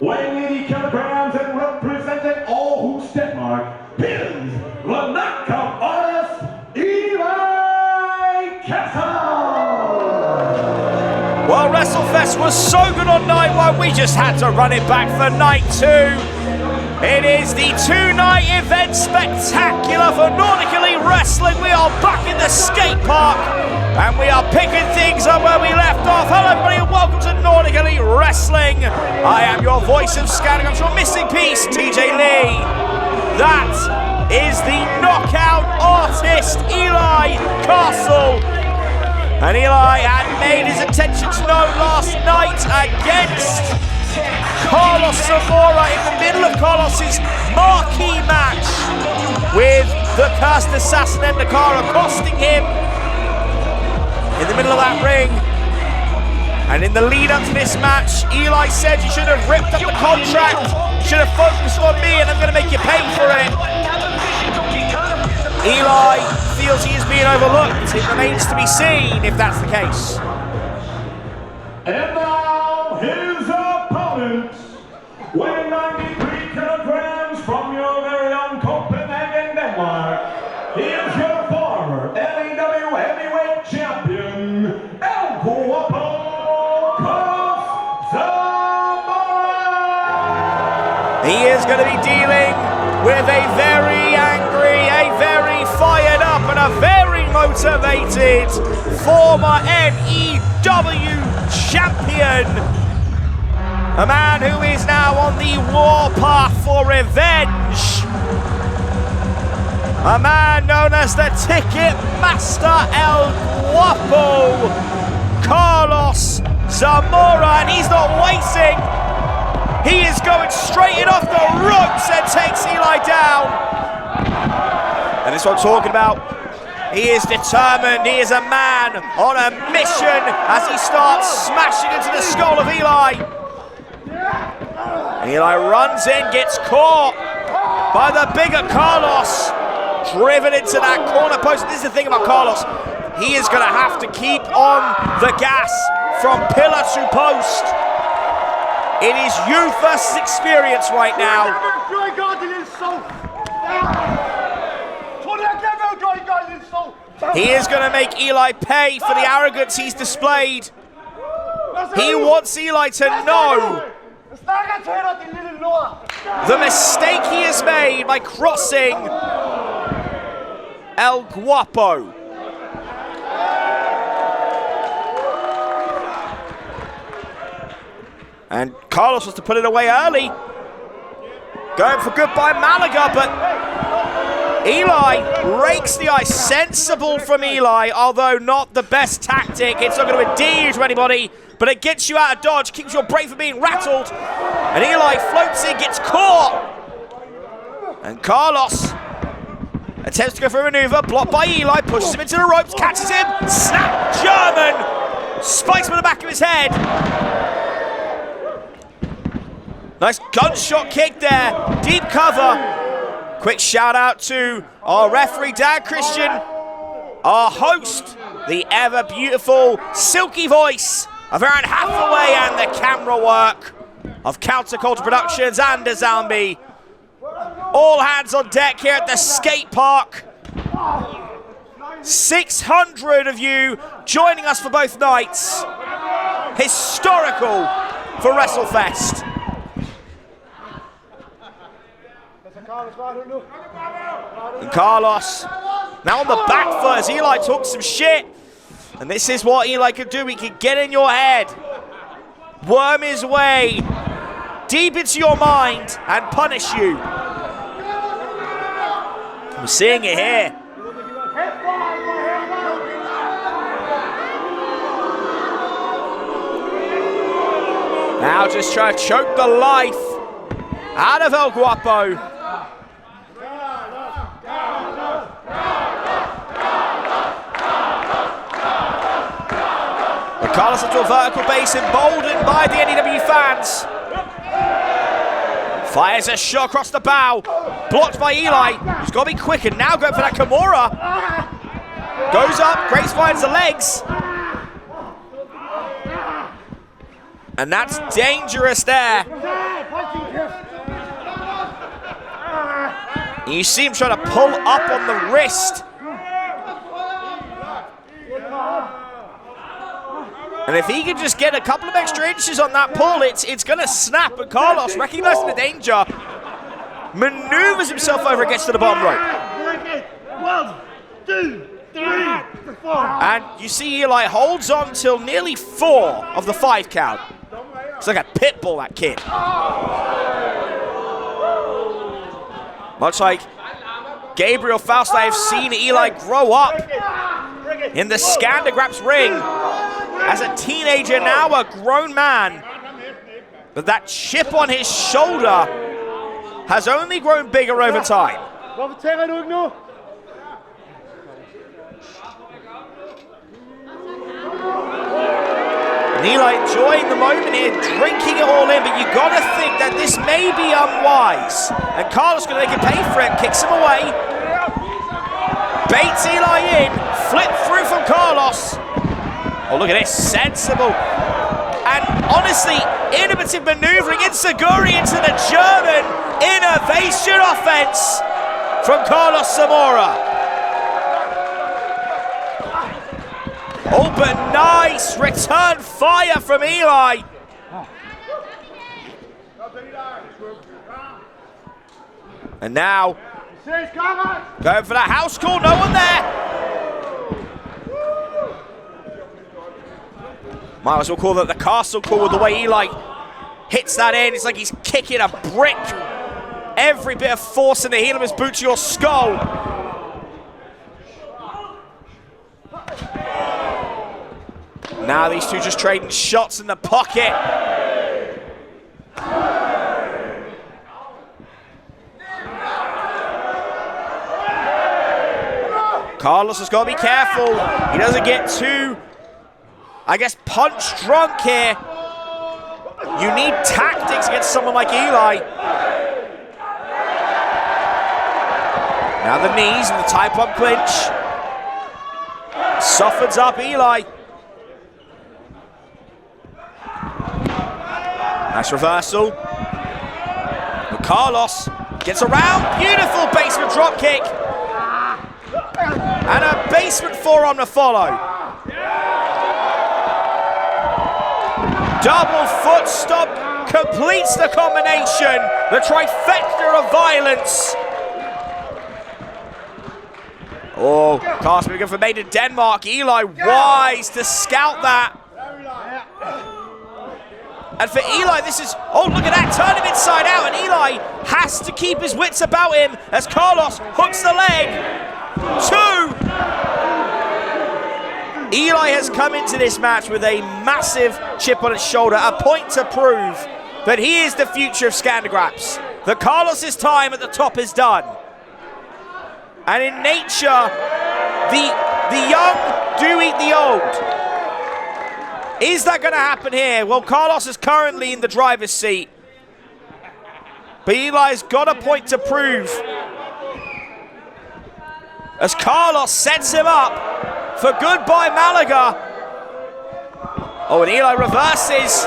weighing 80 kilograms and representing Aarhus, Denmark, is the knockout artist, Eli Castle! Well, Wrestlefest was so good on night one, we just had to run it back for night two. It is the two-night event spectacular for Nordic Elite Wrestling. We are back in the skate park and we are picking things up where we left off. Hello everybody and welcome to Nordic Elite Wrestling. I am your voice of scouting, I'm sure missing piece, TJ Lee. That is the knockout artist, Eli Castle. And Eli had made his intentions known last night against Zamora in the middle of Carlos's marquee match with the cursed assassin Endakar accosting him in the middle of that ring. And in the lead up to this match, Eli said, you should have ripped up the contract, you should have focused on me and I'm going to make you pay for it. Eli feels he is being overlooked. It remains to be seen if that's the case. And now his opponent, weighing 93 kilograms from your very own Copenhagen, Denmark, he is your former LEW heavyweight champion, El Guapo Zamora! He is going to be dealing with a very angry, a very fired up and a very motivated former NEW champion. A man who is now on the warpath for revenge. A man known as the Ticket Master El Guapo, Carlos Zamora, and he's not waiting. He is going straight in off the ropes and takes Eli down. And this is what I'm talking about. He is determined, he is a man on a mission as he starts smashing into the skull of Eli. And Eli runs in, gets caught by the bigger Carlos, driven into that corner post. This is the thing about Carlos. He is going to have to keep on the gas from pillar to post. It is youth versus experience right now. He is going to make Eli pay for the arrogance he's displayed. He wants Eli to know the mistake he has made by crossing El Guapo. And Carlos was to put it away early. Going for goodbye Malaga, but Eli rakes the ice. Sensible from Eli, although not the best tactic. It's not going to endear you to anybody, but it gets you out of dodge, keeps your brain from being rattled. And Eli floats in, gets caught. And Carlos attempts to go for a maneuver, blocked by Eli, pushes him into the ropes, catches him, snap German, spikes him in the back of his head. Nice gunshot kick there, deep cover. Quick shout out to our referee, Dan Christian, our host, the ever beautiful, silky voice of Aaron Hathaway, and the camera work of Counterculture Productions and Azalmi. All hands on deck here at the skate park. 600 of you joining us for both nights. Historical for Wrestlefest. And Carlos now on the back foot as Eli talks some shit. And this is what Eli could do. He could get in your head, worm his way deep into your mind and punish you. I'm seeing it here. Now just try to choke the life out of El Guapo. Carlos into a vertical base, emboldened by the NEW fans. Fires a shot across the bow, blocked by Eli, who's got to be quick, and now going for that Kimura. Goes up, Grace finds the legs. And that's dangerous there. You see him trying to pull up on the wrist. And if he can just get a couple of extra inches on that pull, it's going to snap. But Carlos, recognizing the danger, maneuvers himself over and gets to the bottom rope. 1, 2, 3, 4. And you see Eli holds on till nearly 4 of the 5 count. It's like a pit bull, that kid. Much like Gabriel Faust, I have seen Eli grow up in the Skandergraps ring as a teenager, now a grown man. But that chip on his shoulder has only grown bigger over time. And Eli enjoying the moment here, drinking it all in, but you gotta think that this may be unwise. And Carlos gonna make him pay for it, kicks him away. Baits Eli in, flip through from Carlos. Oh, look at this, sensible. And honestly, innovative maneuvering, Inseguri into the German innovation offense from Carlos Zamora. Oh, but nice return fire from Eli. And now, going for that house call, no one there. Might as well call that the castle call with the way Eli hits that in. It's like he's kicking a brick. Every bit of force in the heel of his boot to your skull. Now these two just trading shots in the pocket. Carlos has got to be careful. He doesn't get too, I guess, punch drunk here. You need tactics against someone like Eli. Now the knees and the tie pump clinch. Softens up Eli. Nice reversal. But Carlos gets around. Beautiful basement drop kick. And a basement forearm to follow. Double foot stomp completes the combination. The trifecta of violence. Oh, Carlos moving for made in Denmark. Eli wise to scout that. And for Eli, this is, oh, look at that, turn him inside out, and Eli has to keep his wits about him as Carlos hooks the leg. 2. Eli has come into this match with a massive chip on his shoulder, a point to prove that he is the future of Skandergraps. That Carlos's time at the top is done. And in nature, the young do eat the old. Is that going to happen here? Well, Carlos is currently in the driver's seat. But Eli's got a point to prove. As Carlos sets him up for goodbye Malaga. Oh, and Eli reverses.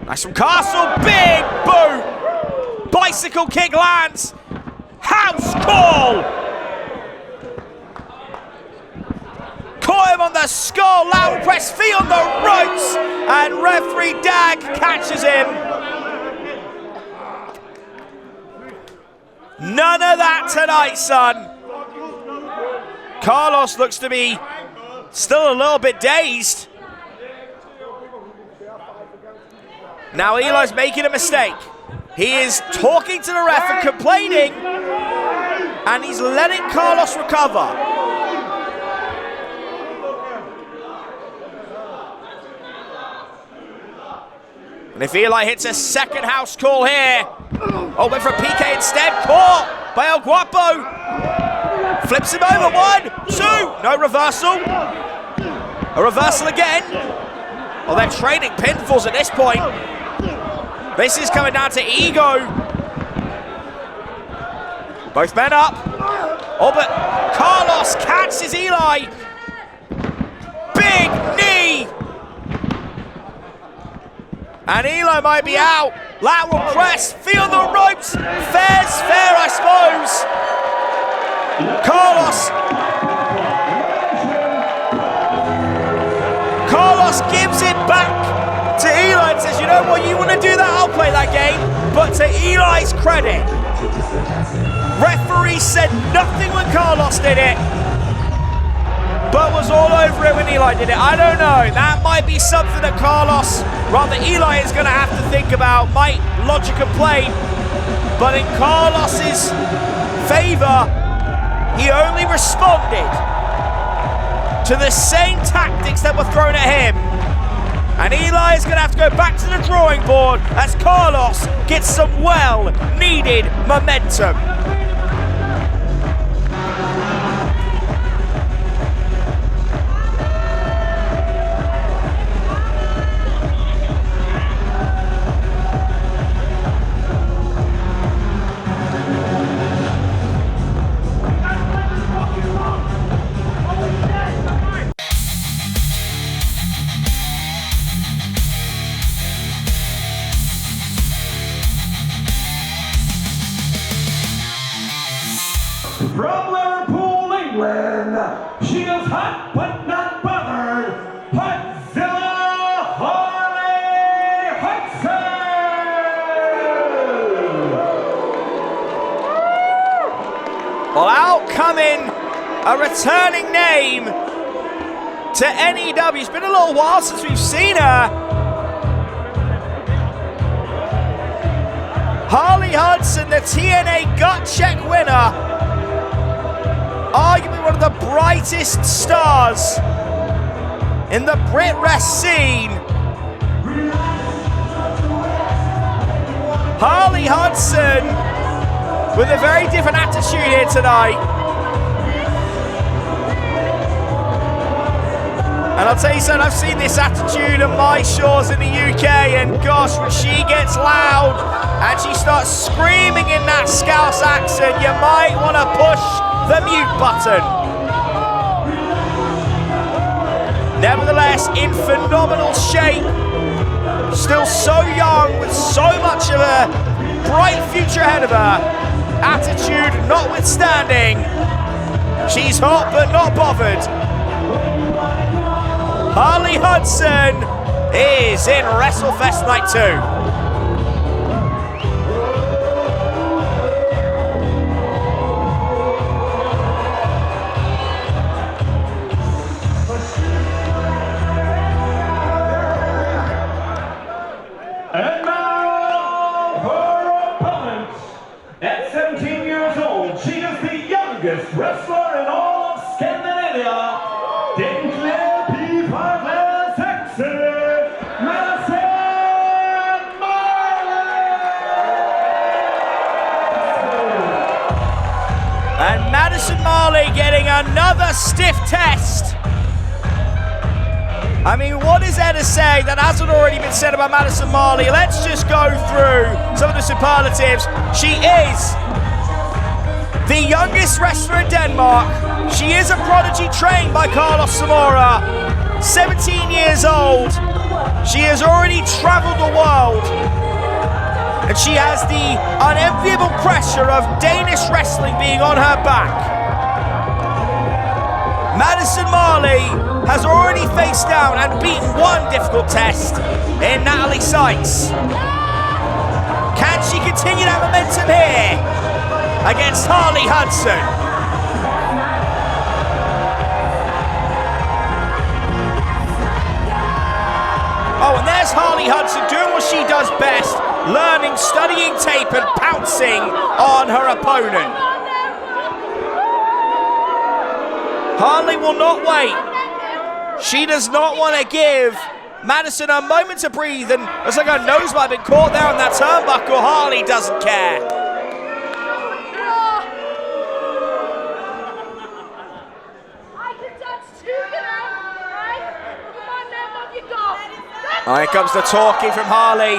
Nice from Castle, big boot. Bicycle kick lands. House call. Caught him on the skull, lateral press, feet on the ropes, and referee Dag catches him. None of that tonight, son. Carlos looks to be still a little bit dazed. Now Eli's making a mistake. He is talking to the ref and complaining, and he's letting Carlos recover. And if Eli hits a second house call here, oh, went for a PK instead, caught by El Guapo. Flips him over, 1, 2, no reversal. A reversal again. Oh, they're trading pinfalls at this point. This is coming down to ego. Both men up. Oh, but Carlos catches Eli. Big knee. And Eli might be out. Lateral press, feel the ropes. Fair's fair, I suppose. Carlos gives it back to Eli and says, you know what, you want to do that, I'll play that game. But to Eli's credit, referee said nothing when Carlos did it, but was all over it when Eli did it. I don't know, that might be something that Carlos, rather Eli, is going to have to think about. Might lodge a complaint, but in Carlos's favor, he only responded to the same tactics that were thrown at him. And Eli is going to have to go back to the drawing board as Carlos gets some well-needed momentum. From Liverpool, England, she is hot but not bothered, Hudson Harley Hudson! Well, out coming a returning name to NEW. It's been a little while since we've seen her. Harley Hudson, the TNA gut check winner. Arguably one of the brightest stars in the Brit Rest scene. Harley Hudson with a very different attitude here tonight. And I'll tell you something, I've seen this attitude on my shores in the UK, and gosh, when she gets loud and she starts screaming in that Scouse accent, you might want to push the mute button. Nevertheless, in phenomenal shape, still so young with so much of a bright future ahead of her. Attitude notwithstanding, she's hot but not bothered. Harley Hudson is in Wrestlefest Night 2. And now her opponent, at 17 years old, she is the youngest wrestler in all of Scandinavia. And Madison Marley getting another stiff test. I mean, what is there to say that hasn't already been said about Madison Marley? Let's just go through some of the superlatives. She is the youngest wrestler in Denmark. She is a prodigy trained by Carlos Zamora. 17 years old. She has already traveled the world. And she has the unenviable pressure of Danish wrestling being on her back. Madison Marley has already faced down and beaten one difficult test in Natalie Sykes. Can she continue that momentum here against Harley Hudson? Oh, and there's Harley Hudson doing what she does best, learning, studying tape and pouncing on her opponent. Harley will not wait. She does not want to give Madison a moment to breathe, and it's like her nose might have been caught there on that turnbuckle. Harley doesn't care. Oh, here comes the talking from Harley.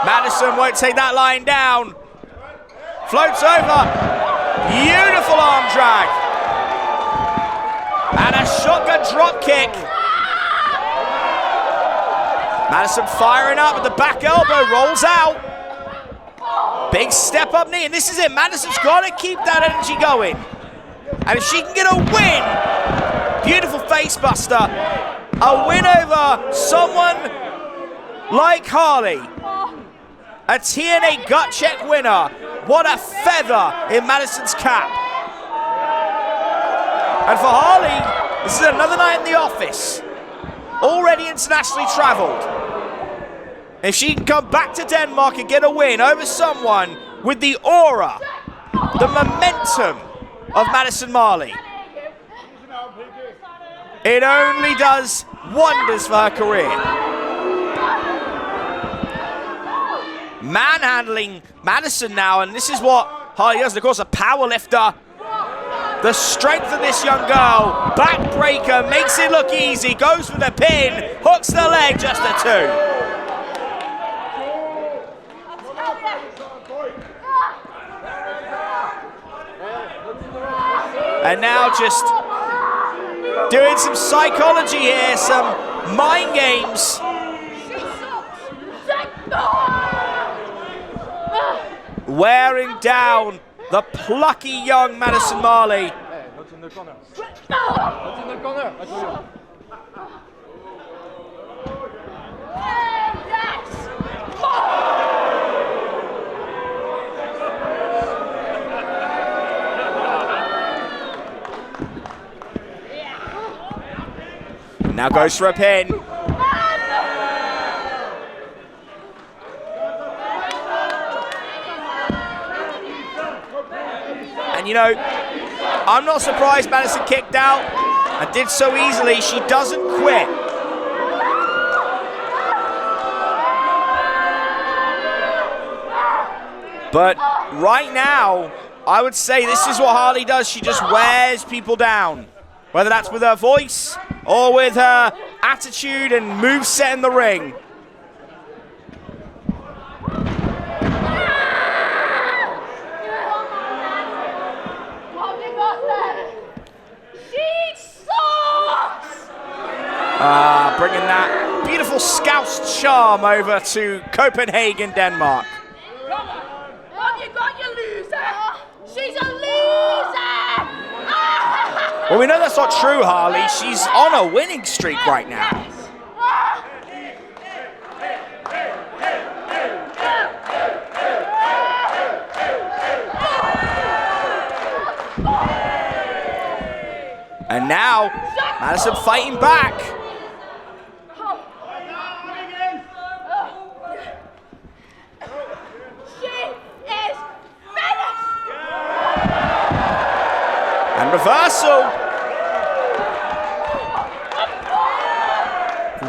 Madison won't take that line down. Floats over. Beautiful arm drag. And a shotgun drop kick. Madison firing up with the back elbow, rolls out. Big step up knee, and this is it. Madison's got to keep that energy going. And if she can get a win, beautiful face buster, a win over someone like Harley, a TNA gut check winner. What a feather in Madison's cap. And for Harley, this is another night in the office, already internationally traveled. If she can come back to Denmark and get a win over someone with the aura, the momentum of Madison Marley, it only does wonders for her career. Manhandling Madison now, and this is what Harley does. Of course, a power lifter. The strength of this young girl, backbreaker, makes it look easy, goes for the pin, hooks the leg, just a 2. And now just doing some psychology here, some mind games. Wearing down the plucky young Madison Marley. Not in the corner. Not in the corner. Now goes for a pin. And you know, I'm not surprised Madison kicked out and did so easily. She doesn't quit. But right now, I would say this is what Harley does. She just wears people down. Whether that's with her voice or with her attitude and moveset in the ring. Bringing that beautiful Scouse charm over to Copenhagen, Denmark. What you got, you loser? She's a loser! Well, we know that's not true, Harley. She's on a winning streak right now. And now, Madison fighting back. And reversal.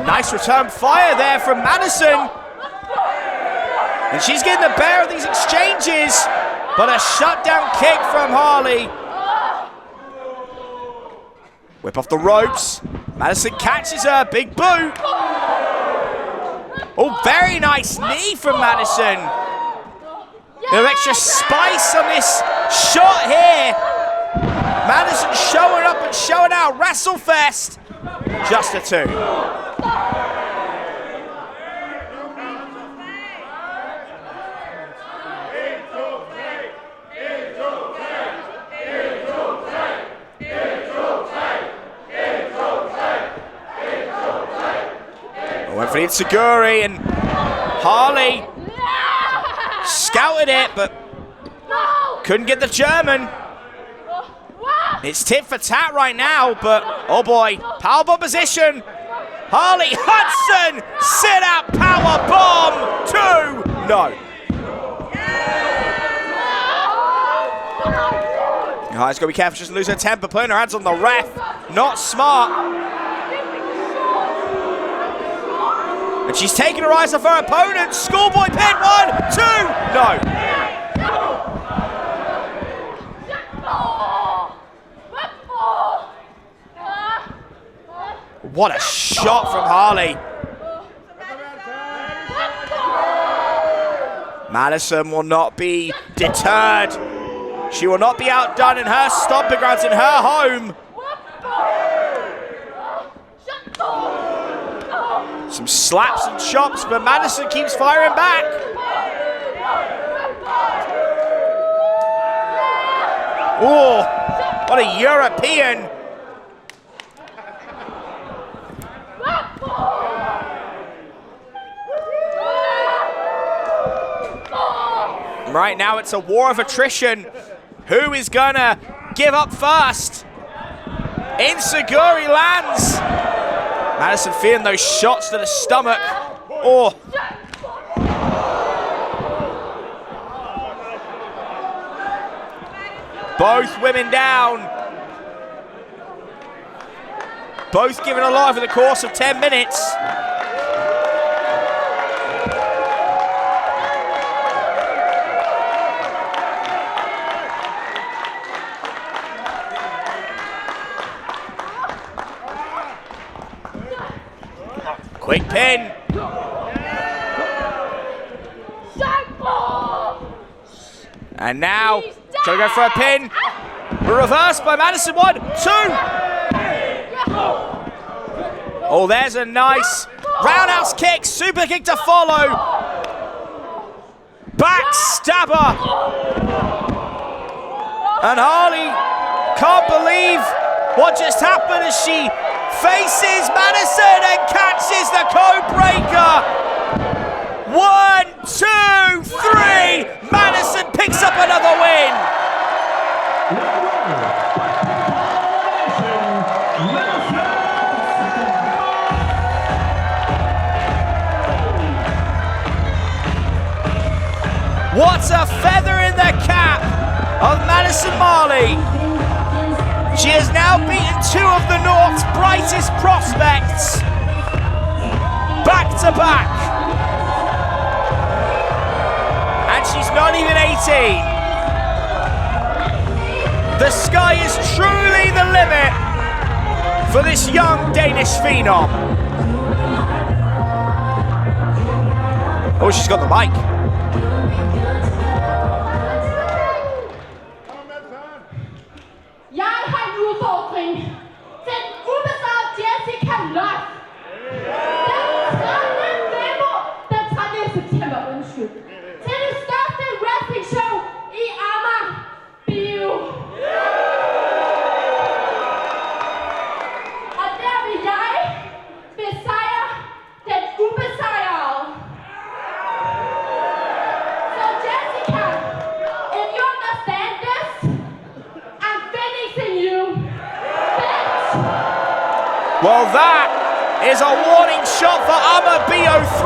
Nice return fire there from Madison. And she's getting the better of these exchanges, but a shutdown kick from Harley. Whip off the ropes. Madison catches her, big boot. Oh, very nice knee from Madison. A little extra spice on this shot here. Madison showing up and showing out. Wrestlefest, just a 2. Went for the Itsuguri, and Harley scouted it, but couldn't get the German. It's tit for tat right now, but oh boy, powerbomb position. Harley, Hudson, sit out, powerbomb, 2, no. Harley's got to be careful, she doesn't lose her temper, putting her hands on the ref, not smart. And she's taking her eyes off her opponent. Schoolboy pin, 1, 2, no. What a shot from Harley. Madison will not be deterred. She will not be outdone in her stomping grounds, in her home. Some slaps and chops, but Madison keeps firing back. Oh, What a European. Right now it's a war of attrition. Who is gonna give up first? Insecurity lands. Madison feeling those shots to the stomach. Oh. Both women down. Both given a life in the course of 10 minutes. Quick pin. And now, trying to go for a pin. Reversed by Madison. 1, 2. Oh, there's a nice roundhouse kick. Super kick to follow. Backstabber. And Harley can't believe what just happened as she faces Madison and catches the code breaker. 1, 2, 3. Madison picks up another win. What a feather in the cap of Madison Marley. She has now beaten 2 of the North's brightest prospects. Back to back. And she's not even 18. The sky is truly the limit for this young Danish phenom. Oh, she's got the mic. Well, that is a warning shot for Amma BO3.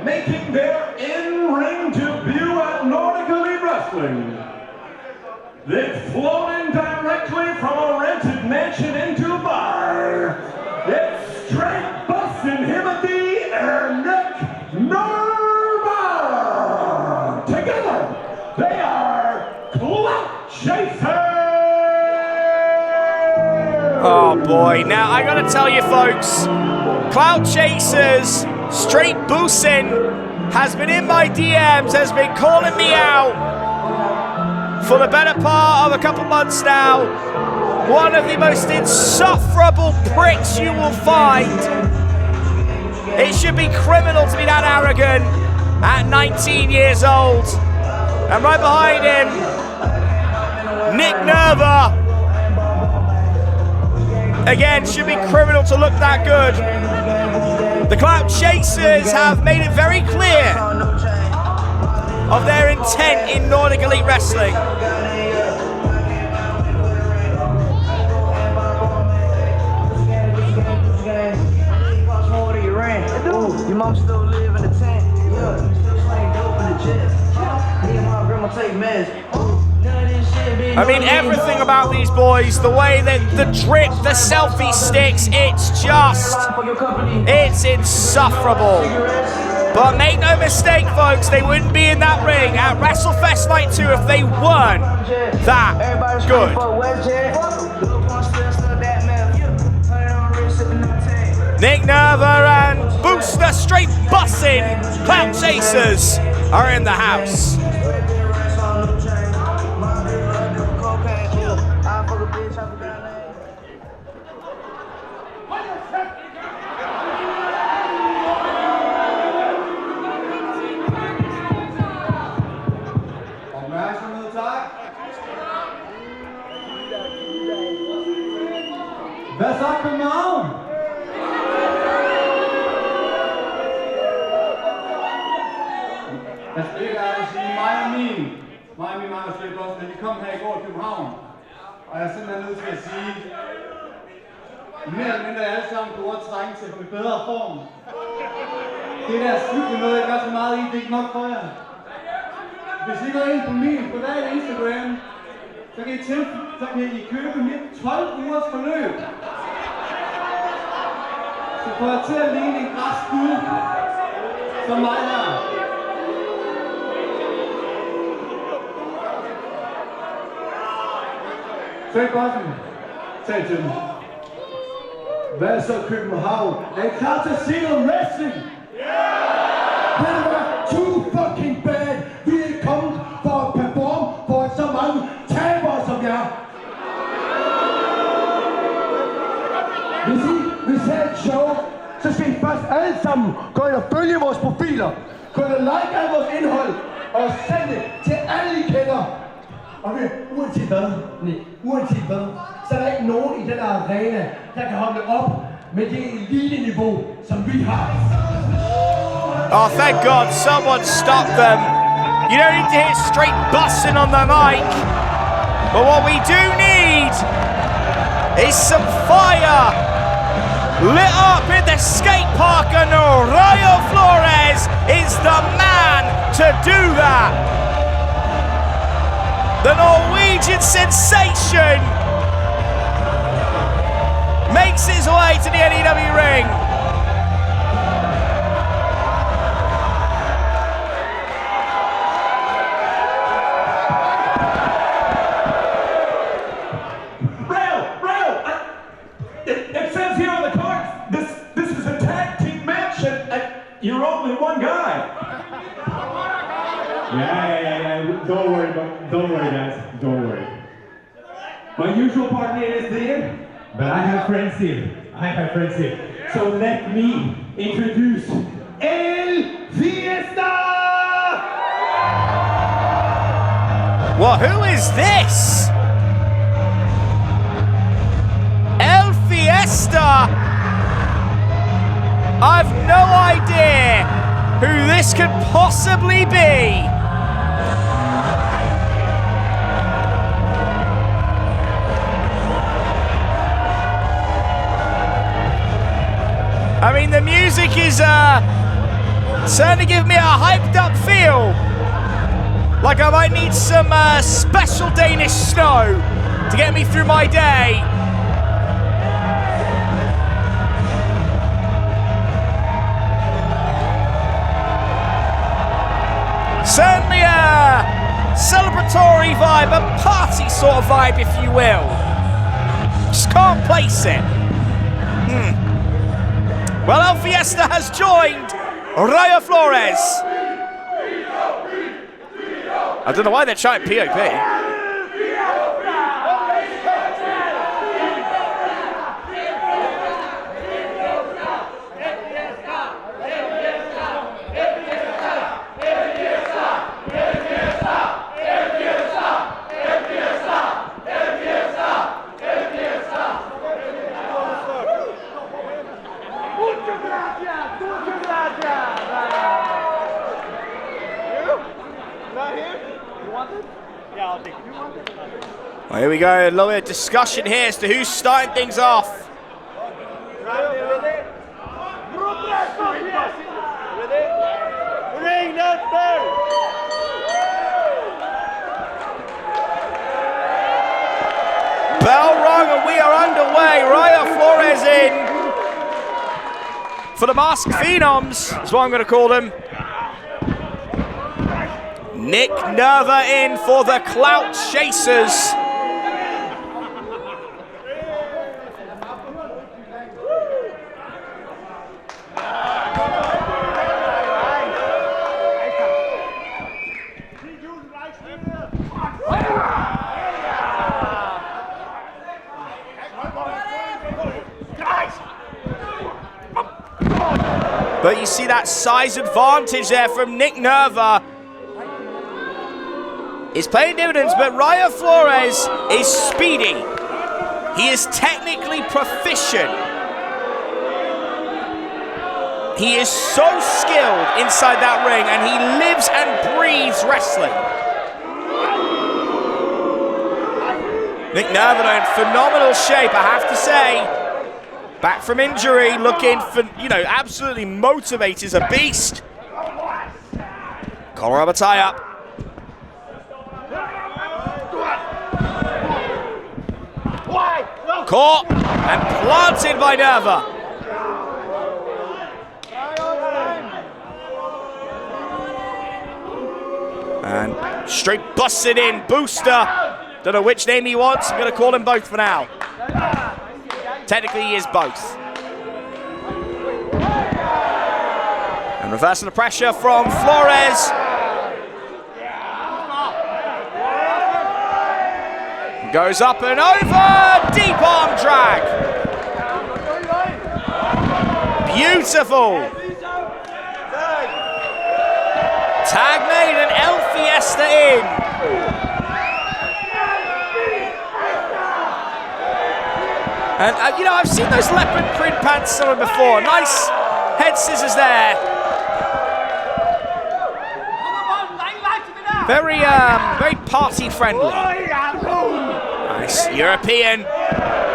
Making their in-ring debut at Nordic Elite Wrestling. They've flown in directly from a rented mansion in Dubai. It's straight busting Hunyadi and Nordic. Together, they are Clout Chasers. Oh boy, now I gotta tell you folks, Clout Chasers, straight boosting, has been in my DMs, has been calling me out for the better part of a couple months now. One of the most insufferable pricks you will find. It should be criminal to be that arrogant at 19 years old. And right behind him, Nick Nerva. Again, should be criminal to look that good. The Clout Chasers have made it very clear of their intent in Nordic Elite Wrestling. Your mom still live in the tent. Yeah, still slang dope in the chest. Me and my grandma take meds. I mean, everything about these boys, the way that the drip, the selfie sticks, it's insufferable. But make no mistake, folks, they wouldn't be in that ring at Wrestlefest Night 2 if they weren't that good. Nick Nerva and Booster straight bussing. Clout Chasers are in the house. Hvad så, København? Jeg skal ikke ærligt sige, mig og min arbejdslæg også, da vi kom her i går i København. Og jeg er simpelthen nødt til at sige, mere eller mindre alle sammen kunne trænge til at få i bedre form. Det der cykle noget, jeg gør så meget i, det er ikke nok for jer. Hvis I går ind på min private Instagram, så kan I købe mit 12 ugers forløb. Så får jeg til at ligne en græskud, som mig her. Så ikke bossen. Tag til dem. Hvad så København? Er I klar til at se noget wrestling? Yeah! Det var too fucking bad. Vi er ikke kommet for at performe for så mange tabere som jer. Hvis I vil se et show, så skal I først alle sammen gå ind og følge vores profiler. Gå ind og like alt vores indhold og send det til alle I kender. Og uanset hvad, så er der ikke nogen i den her arena, der kan holde op med det elite-niveau, som vi har. Oh, thank God, someone stopped them. You don't need to hear straight busting on the mic. But what we do need is some fire lit up in the skate park, and Rayo Flores is the man to do that. The Norwegian sensation makes his way to the NEW ring. Rayo! It says here on the card, this is a tag team match, and you're only one guy. Yeah. Don't worry, guys. Don't worry. My usual partner is there, but I have friends here. So let me introduce El Fiesta! Well, who is this? El Fiesta! I've no idea who this could possibly be. I mean, the music is certainly giving me a hyped up feel. Like I might need some special Danish snow to get me through my day. Certainly a celebratory vibe, a party sort of vibe, if you will. Just can't place it. Well, El Fiesta has joined Rayo Flores. I don't know why they're chanting POP. Well, here we go, a little bit of discussion here as to who's starting things off. Bell rung and we are underway. Rayo Flores in for the Masked Phenoms, that's what I'm going to call them. Nick Nerva in for the Clout Chasers. But you see that size advantage there from Nick Nerva. It's paying dividends, but Rayo Flores is speedy. He is technically proficient. He is so skilled inside that ring, and he lives and breathes wrestling. Nick Nervino in phenomenal shape, I have to say. Back from injury, looking for, absolutely motivated as a beast. Collar rubber tie up. Caught and planted by Nerva. And straight busted in, Booster. Don't know which name he wants, I'm gonna call him both for now. Technically he is both. And reversing the pressure from Flores. Goes up and over, deep arm drag. Beautiful. Tag made and El Fiesta in. And I've seen those leopard print pants somewhere before. Nice head scissors there. Very party friendly. Nice European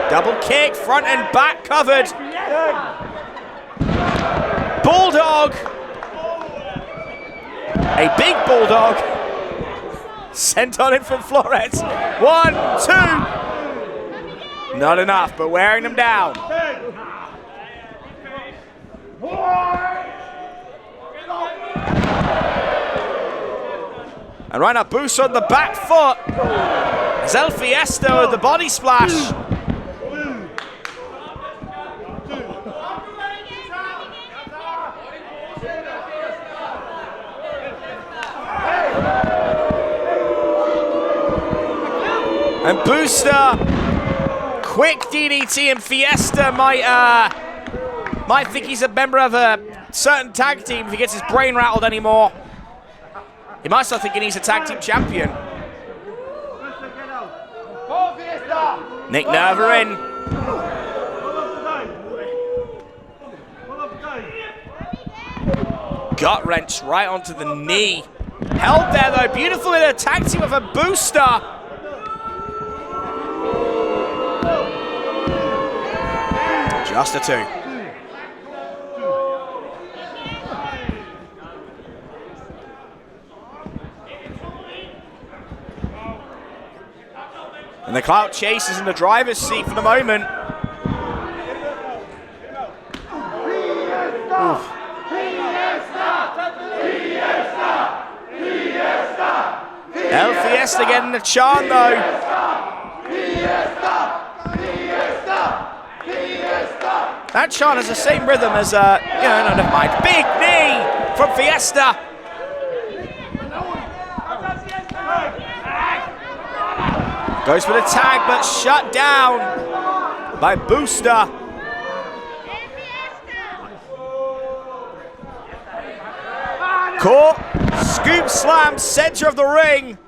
double kick, front and back covered. Bulldog. A big bulldog. Sent on in from Flores. 1, 2. Not enough, but wearing them down. And right now, Boost on the back foot. As El Fiesta with the body splash. And Booster, quick DDT, and Fiesta might think he's a member of a certain tag team if he gets his brain rattled anymore. He might start thinking he's a tag team champion. Nick Nerva in. Gut wrench right onto the knee. Held there though, beautiful in a tag team with a Booster. Just a 2. And the Clout Chase is in the driver's seat for the moment. Oof. El Fiesta getting the chant though. That chant has the same rhythm as, no, never mind. Big knee from Fiesta. Goes for the tag, but shut down by Booster. Caught, scoop slam, center of the ring.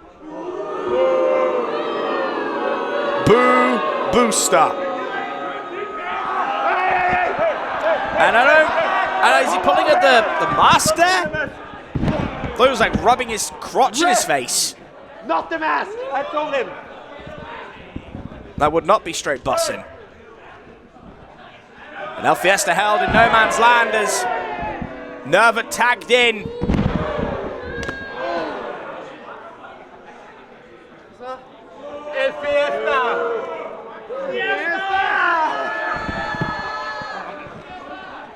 Boo Booster. And I don't, is he pulling at the mask there? I thought he was like rubbing his crotch in his face. Not the mask, I told him. That would not be straight bussing. And El Fiesta held in no man's land as Nerva tagged in. El Fiesta!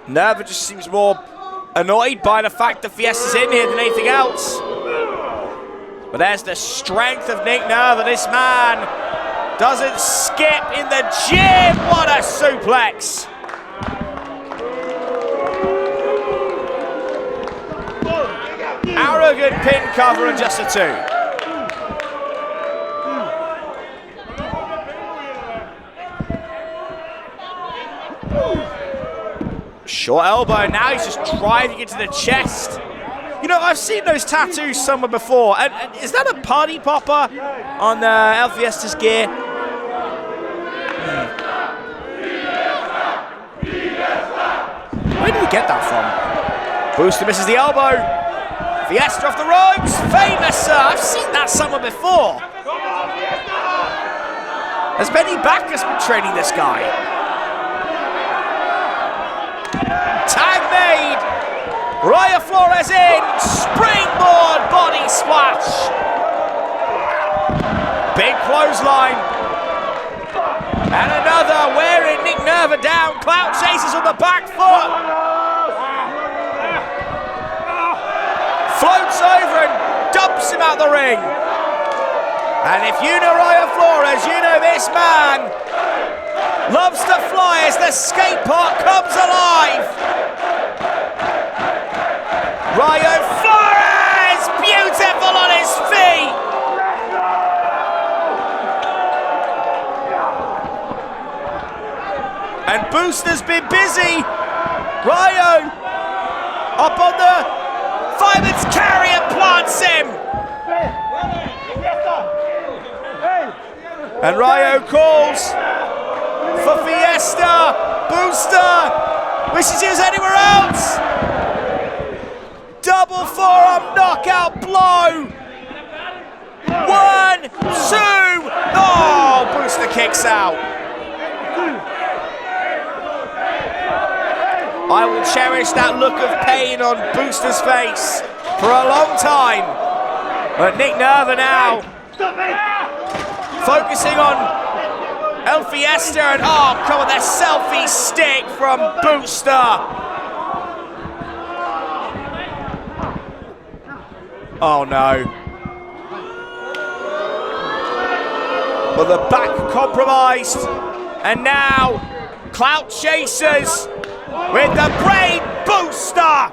Nerva just seems more annoyed by the fact that Fiesta's in here than anything else. But there's the strength of Nick Nerva. This man doesn't skip in the gym. What a suplex. Arrogant pin cover and just a 2. Short elbow, now he's just driving into the chest. I've seen those tattoos somewhere before. And is that a party popper on El Fiesta's gear? Booster misses the elbow. Fiesta off the ropes. Famous. I've seen that somewhere before. Has Benny Backus been training this guy? Tag made. Rayo Flores in. Springboard body splash. Big clothesline. And another wearing Nick Nerva down. Clout chases on the back foot. Floats over and dumps him out the ring. And if you know Rayo Flores, you know this man loves to fly as the skate park comes alive. Rayo Flores, beautiful on his feet. And Booster's been busy. Rayo up on the fireman's carry and plants him. And Rayo calls for Fiesta. Booster wishes he was anywhere else. Double forearm knockout blow. 1, 2. Oh, Booster kicks out. I will cherish that look of pain on Booster's face for a long time. But Nick Nerva now focusing on El Fiesta and oh, come on, that selfie stick from Booster. Oh no. But the back compromised. And now, Clout chasers with the brain booster.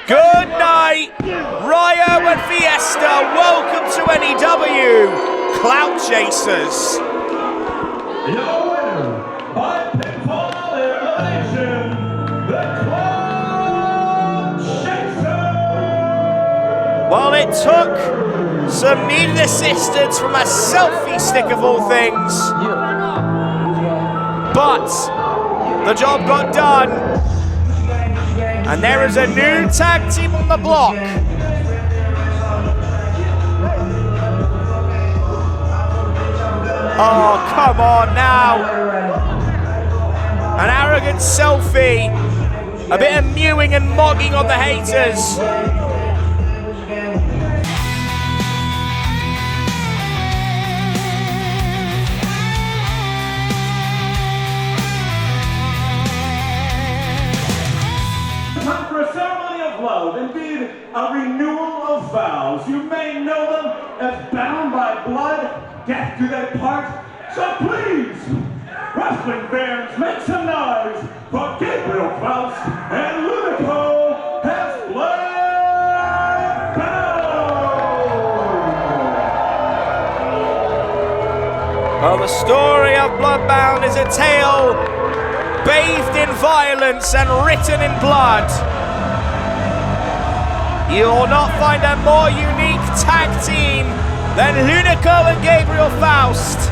Good night, Rayo and Fiesta. Welcome to NEW, Clout Chasers. Your winner by pinfall elimination, the Clout Chasers. While it took some needed assistance from a selfie stick of all things, but the job got done, and there is a new tag team on the block. Oh, come on now. An arrogant selfie, a bit of mewing and mogging on the haters. Indeed, a renewal of vows. You may know them as bound by blood, death do they part. So please, wrestling fans, make some noise for Gabriel Faust and Lunico has blood bound. Well, the story of Bloodbound is a tale bathed in violence and written in blood. You will not find a more unique tag team than Lunico and Gabriel Faust.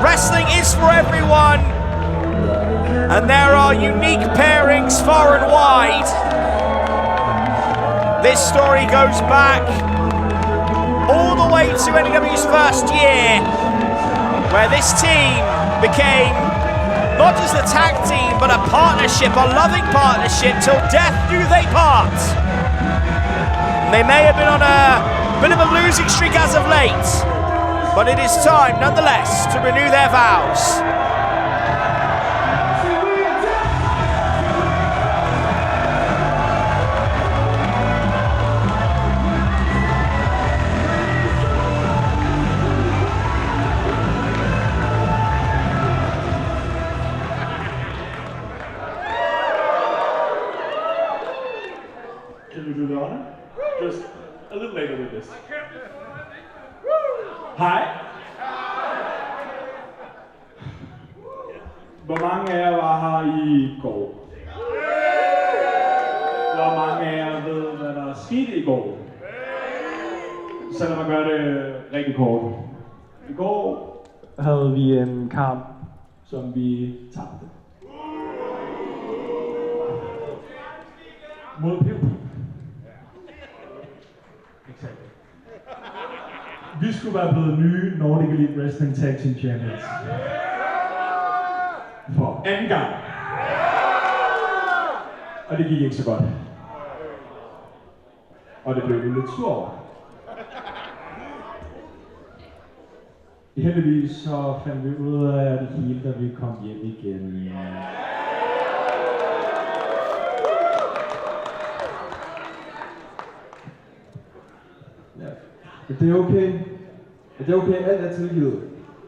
Wrestling is for everyone, and there are unique pairings far and wide. This story goes back all the way to NEW's first year, where this team became not just a tag team, but a partnership, a loving partnership, till death do they part. They may have been on a bit of a losing streak as of late, but it is time, nonetheless, to renew their vows. Can we do the honor? Just a little later with this. Hej. Hvor mange af jer var her i går? Hvor mange af jer ved, hvad der skete i går? Så lad mig gøre det rigtig kort. I går havde vi en kamp, som vi tabte. mod Pip. Exakt. Vi skulle være blevet nye Nordic Elite Wrestling Tag Team Champions. For anden gang. Og det gik ikke så godt. Og det blev vi lidt sur over. Heldigvis så fandt vi ud af det hele, da vi kom hjem igen. Ja. Det er okay. Det er okay, alt er tilgivet.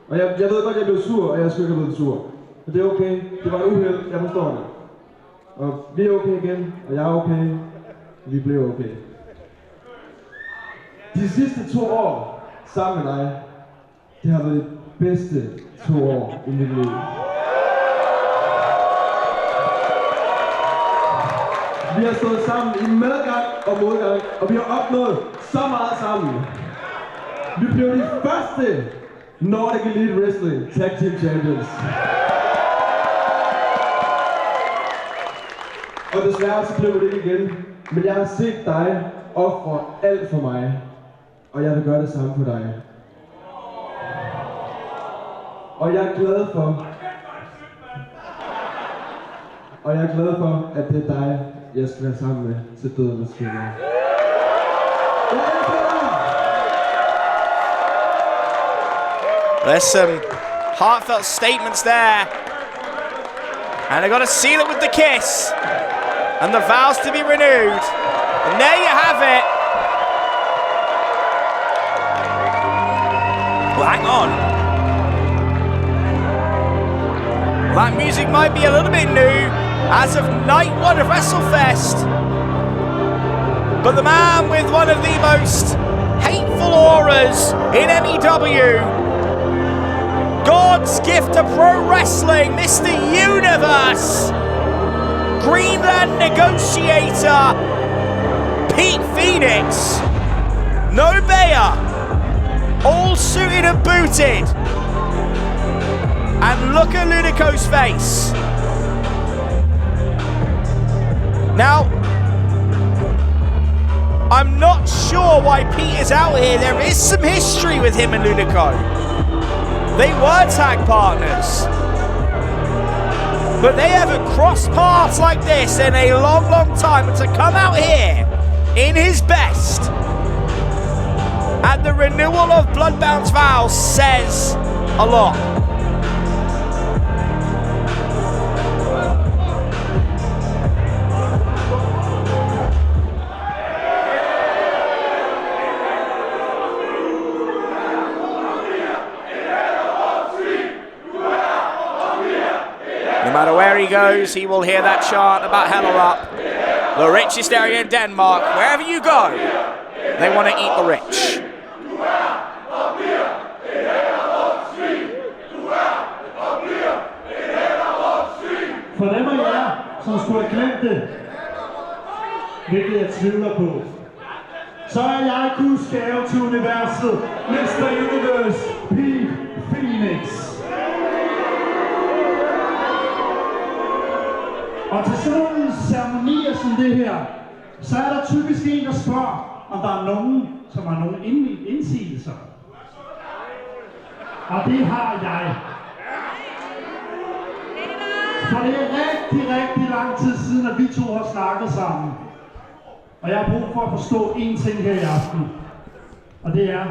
Og jeg ved godt, jeg blev sur, og jeg skulle ikke have blevet sur. Men det er okay. Det var uheld, jeg forstår det. Og vi er okay igen, og jeg er okay. Vi bliver okay. De sidste 2 år sammen med dig, det har været de bedste 2 år i mit liv. Vi har stået sammen i medgang og modgang, og vi har opnået så meget sammen. Vi blev de første Nordic Elite Wrestling Tag Team Champions. Og desværre så blev det ikke igen. Men jeg har set dig ofre alt for mig. Og jeg vil gøre det samme for dig. Og jeg er glad for... at det er dig, jeg skal være sammen med til døden og skiller. There's some heartfelt statements there. And they've got to seal it with the kiss. And the vows to be renewed. And there you have it. Well, hang on. Well, that music might be a little bit new as of night 1 of Wrestlefest. But the man with one of the most hateful auras in MEW, God's gift to pro wrestling, Mr. Universe, Greenland negotiator, Pete Phoenix, no Bayer, all suited and booted. And look at Ludico's face. Now, I'm not sure why Pete is out here. There is some history with him and Ludico. They were tag partners. But they haven't crossed paths like this in a long, long time. And to come out here in his best at the renewal of Bloodbound's Vows says a lot. No matter where he goes, he will hear that chant about Hell or Up. The richest area in Denmark. Wherever you go, they want to eat the rich. For dem af jer, som skulle have glemt det, hvilket jeg tvivler på, så er jeg kudsgave til universet, Mr. Universe, Pete Phoenix. Og til sådan nogle ceremonier som det her, så er der typisk en, der spørger, om der er nogen, som har nogle indsigelser. Og det har jeg. For det er rigtig lang tid siden, at vi to har snakket sammen. Og jeg har brug for at forstå én ting her i aften. Og det er,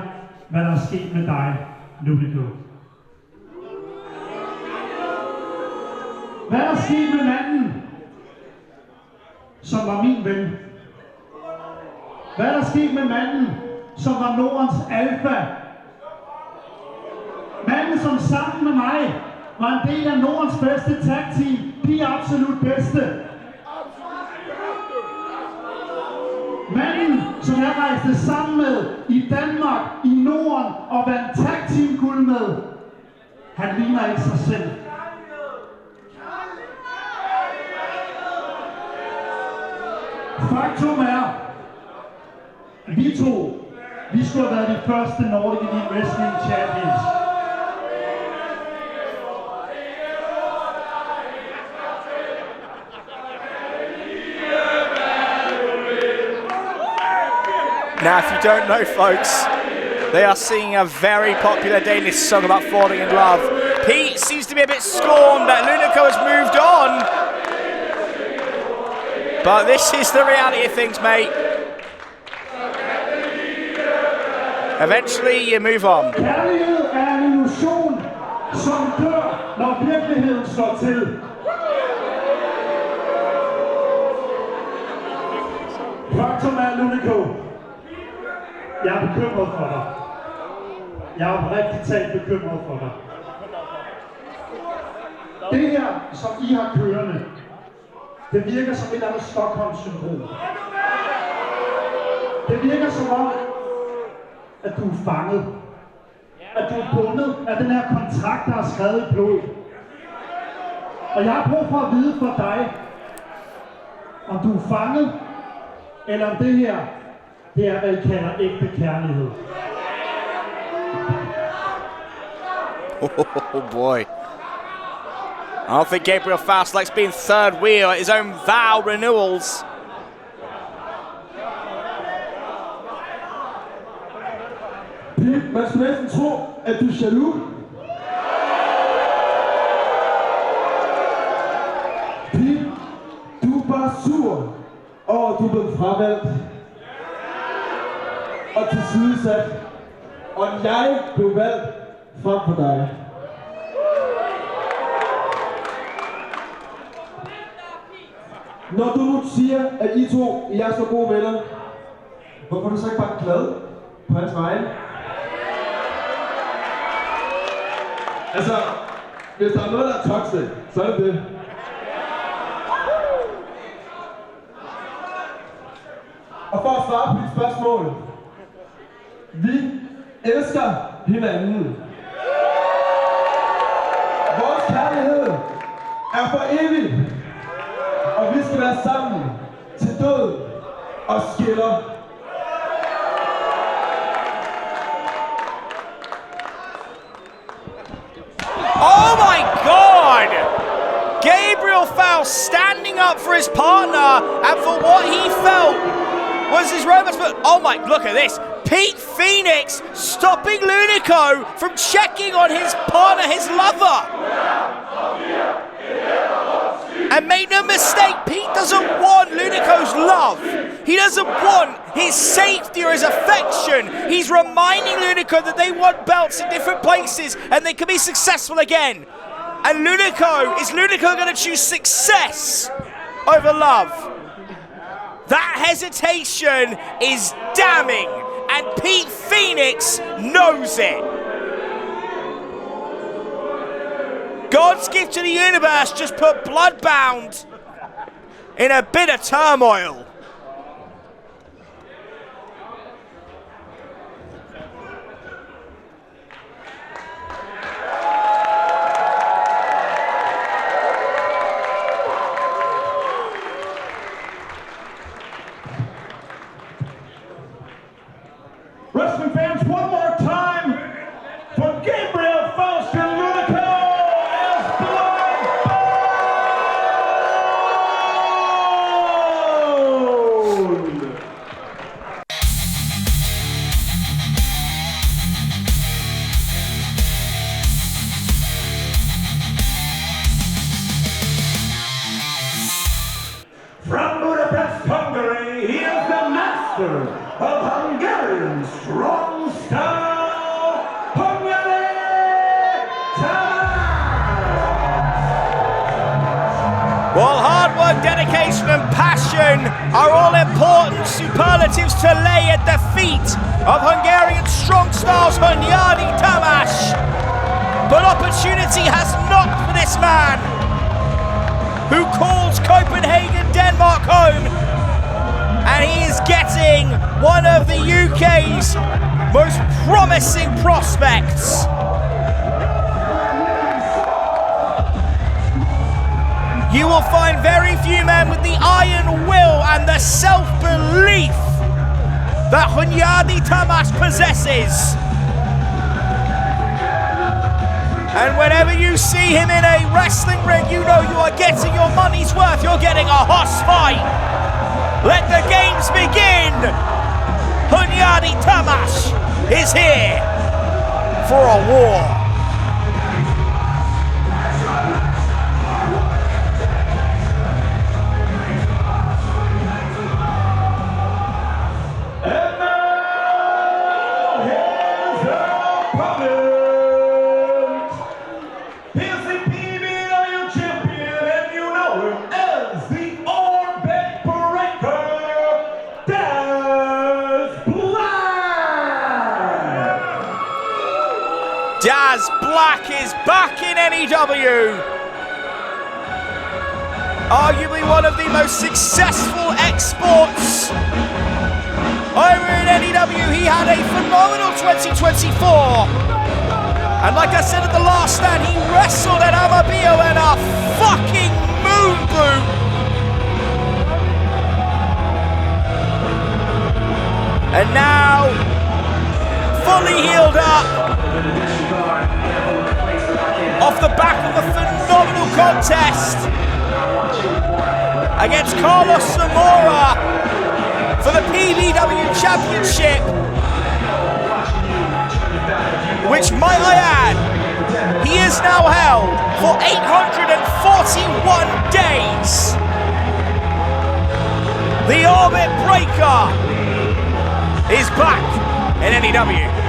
hvad der er sket med dig, Ludico. Hvad er der sket med manden, som var min ven? Hvad er der sket med manden, som var Nordens alfa? Manden, som sammen med mig var en del af Nordens bedste tag team, de absolut bedste. Manden, som jeg rejste sammen med i Danmark, i Norden og vandt tag team guld med, han ligner ikke sig selv. Faktum er, at vi skulle have været de første Nordic Elite Wrestling Champions. Now, if you don't know, folks, they are singing a very popular Danish song about falling in love. Pete seems to be a bit scorned that Lunico has moved on. But this is the reality of things, mate. Eventually, you move on. Kærlighed er en illusion, som dør, når virkeligheden slår til. Faktum er, Lunico, jeg er bekymret for dig. Jeg er oprigtigt talt bekymret for dig. Det her, som I har kørende, det virker som et eller andet Stockholm-syndrom. Det virker som om, at du er fanget. At du er bundet af den her kontrakt, der er skrevet i blod. Og jeg har brug for at vide for dig, om du er fanget, eller om det her, det er, hvad I kalder ægte kærlighed. Oh boy. I don't think Gabriel Faust likes being third wheel at his own Vow renewals. Man skulle næsten tro, at du er jaloux. Pip, du er bare sur over, at du er blevet fravalgt. Og tilsidesat. Og jeg blev valgt frem for dig. Når du nu siger, at I to er så gode venner, hvorfor er du så ikke bare glad på hans vegne? Altså, hvis der er noget, der er toxic, så er det det. Og for at svare på dit spørgsmål. Vi elsker hinanden. Vores kærlighed er for evigt. Og vi skal være sammen til død og skiller. Oh my God! Gabriel Faust standing up for his partner and for what he felt was his romance. But oh my, look at this. Pete Phoenix stopping Lunico from checking on his partner, his lover. And make no mistake, Pete doesn't want Lunico's love. He doesn't want his safety or his affection. He's reminding Lunico that they want belts in different places and they can be successful again. And is Lunico going to choose success over love? That hesitation is damning, and Pete Phoenix knows it. God's gift to the universe just put Bloodbound in a bit of turmoil. Wrestling fans, one more time for Gabriel Faust and Lunico as Bloodbound! From Budapest, Hungary, he is the master of Hungarian strong style, Hunyadi, Tamas! While hard work, dedication and passion are all important superlatives to lay at the feet of Hungarian strong styles Hunyadi Tamas. But opportunity has knocked for this man, who calls Copenhagen, Denmark home, and he is getting one of the UK's most promising prospects. You will find very few men with the iron will and the self-belief that Hunyadi Tamas possesses. And whenever you see him in a wrestling ring, you know you are getting your money's worth. You're getting a hoss fight. Let the games begin. Hunyadi Tamas is here for a war. Black is back in NEW. Arguably one of the most successful exports over in NEW. He had a phenomenal 2024. And like I said at the last stand, he wrestled at Amabio in a fucking moon boot. And now, fully healed up, off the back of a phenomenal contest against Zamora for the PBW Championship, which, might I add, he is now held for 841 days. The Orbit Breaker is back in NEW.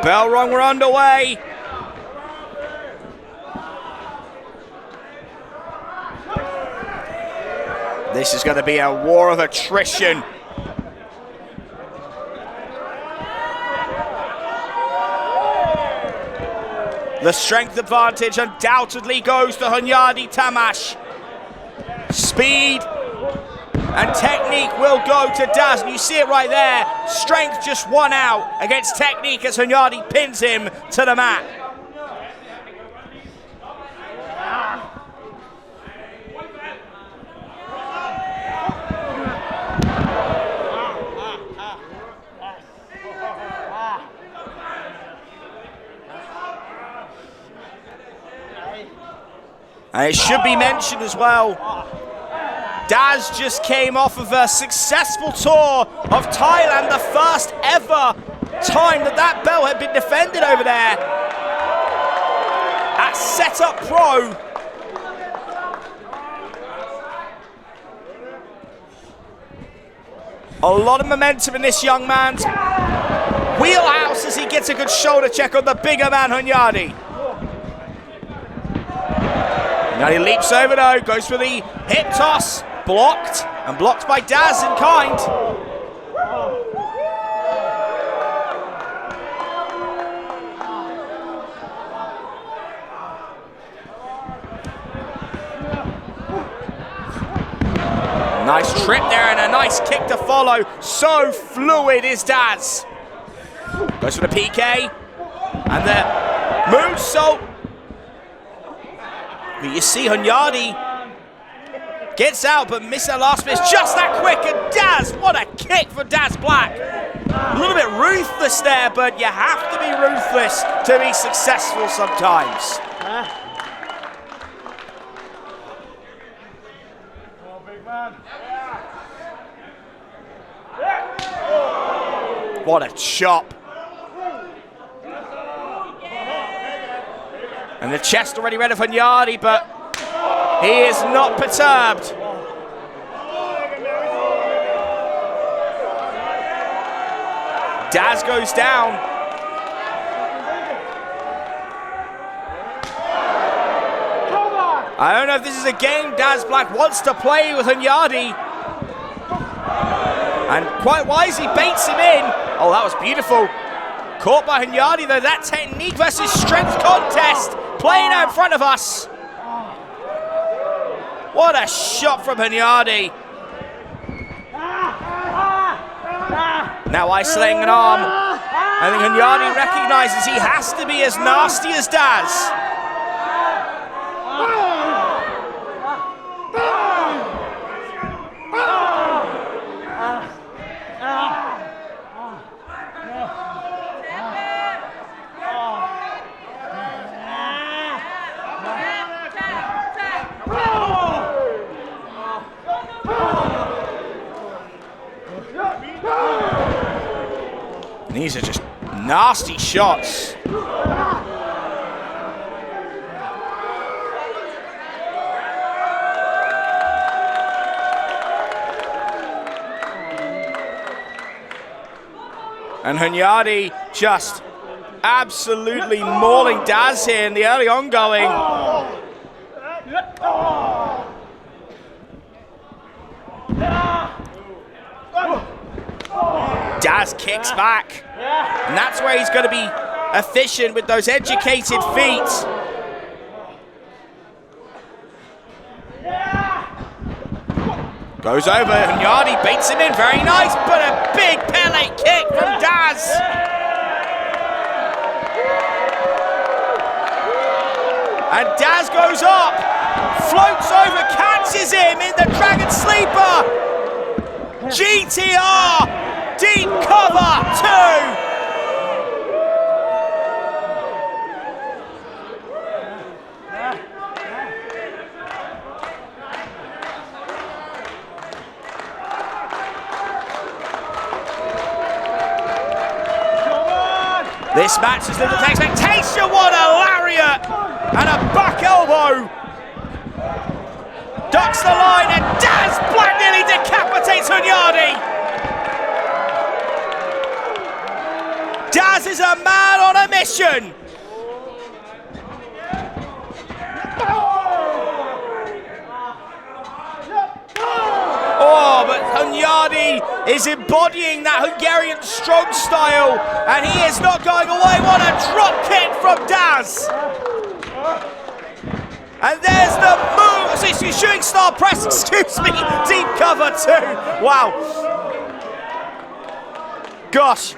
Bell rung, we're underway. This is going to be a war of attrition. The strength advantage undoubtedly goes to Hunyadi Tamas. Speed and technique will go to Daz. And you see it right there. Strength just won out against technique as Hunyadi pins him to the mat. And it should be mentioned as well, Daz just came off of a successful tour of Thailand, the first ever time that belt had been defended over there at Setup Pro. A lot of momentum in this young man's wheelhouse as he gets a good shoulder check on the bigger man, Hunyadi. Hunyadi leaps over though, goes for the hip toss, blocked, and blocked by Daz in kind. Nice trip there and a nice kick to follow. So fluid is Daz. Goes for the PK and the moonsault. But you see Hunyadi gets out but misses that last miss just that quick. And Daz, what a kick for Daz Black. A little bit ruthless there, but you have to be ruthless to be successful sometimes. What a chop. And the chest already ready for Hunyadi, but he is not perturbed. Daz goes down. I don't know if this is a game Daz Black wants to play with Hunyadi. And quite wisely baits him in. Oh, that was beautiful. Caught by Hunyadi though. That technique versus strength contest playing out in front of us. What a shot from Hunyadi. Now isolating an arm. I think Hunyadi recognises he has to be as nasty as Daz. And these are just nasty shots. And Hunyadi just absolutely mauling Daz here in the early ongoing. Daz kicks back, and that's where he's going to be efficient with those educated feet. Goes over, Hunyadi baits him in, very nice, but a big Pele kick from Daz. And Daz goes up, floats over, catches him in the Dragon Sleeper. GTR, deep cover, 2. This match is little expectation. What a lariat and a back elbow. Ducks the line and Daz Black nearly decapitates Hunyadi. Daz is a man on a mission. Oh, but Hunyadi is embodying that Hungarian strong style, and he is not going away. What a drop kick from Daz! And there's the move, shooting star press, excuse me, deep cover 2. Wow. Gosh.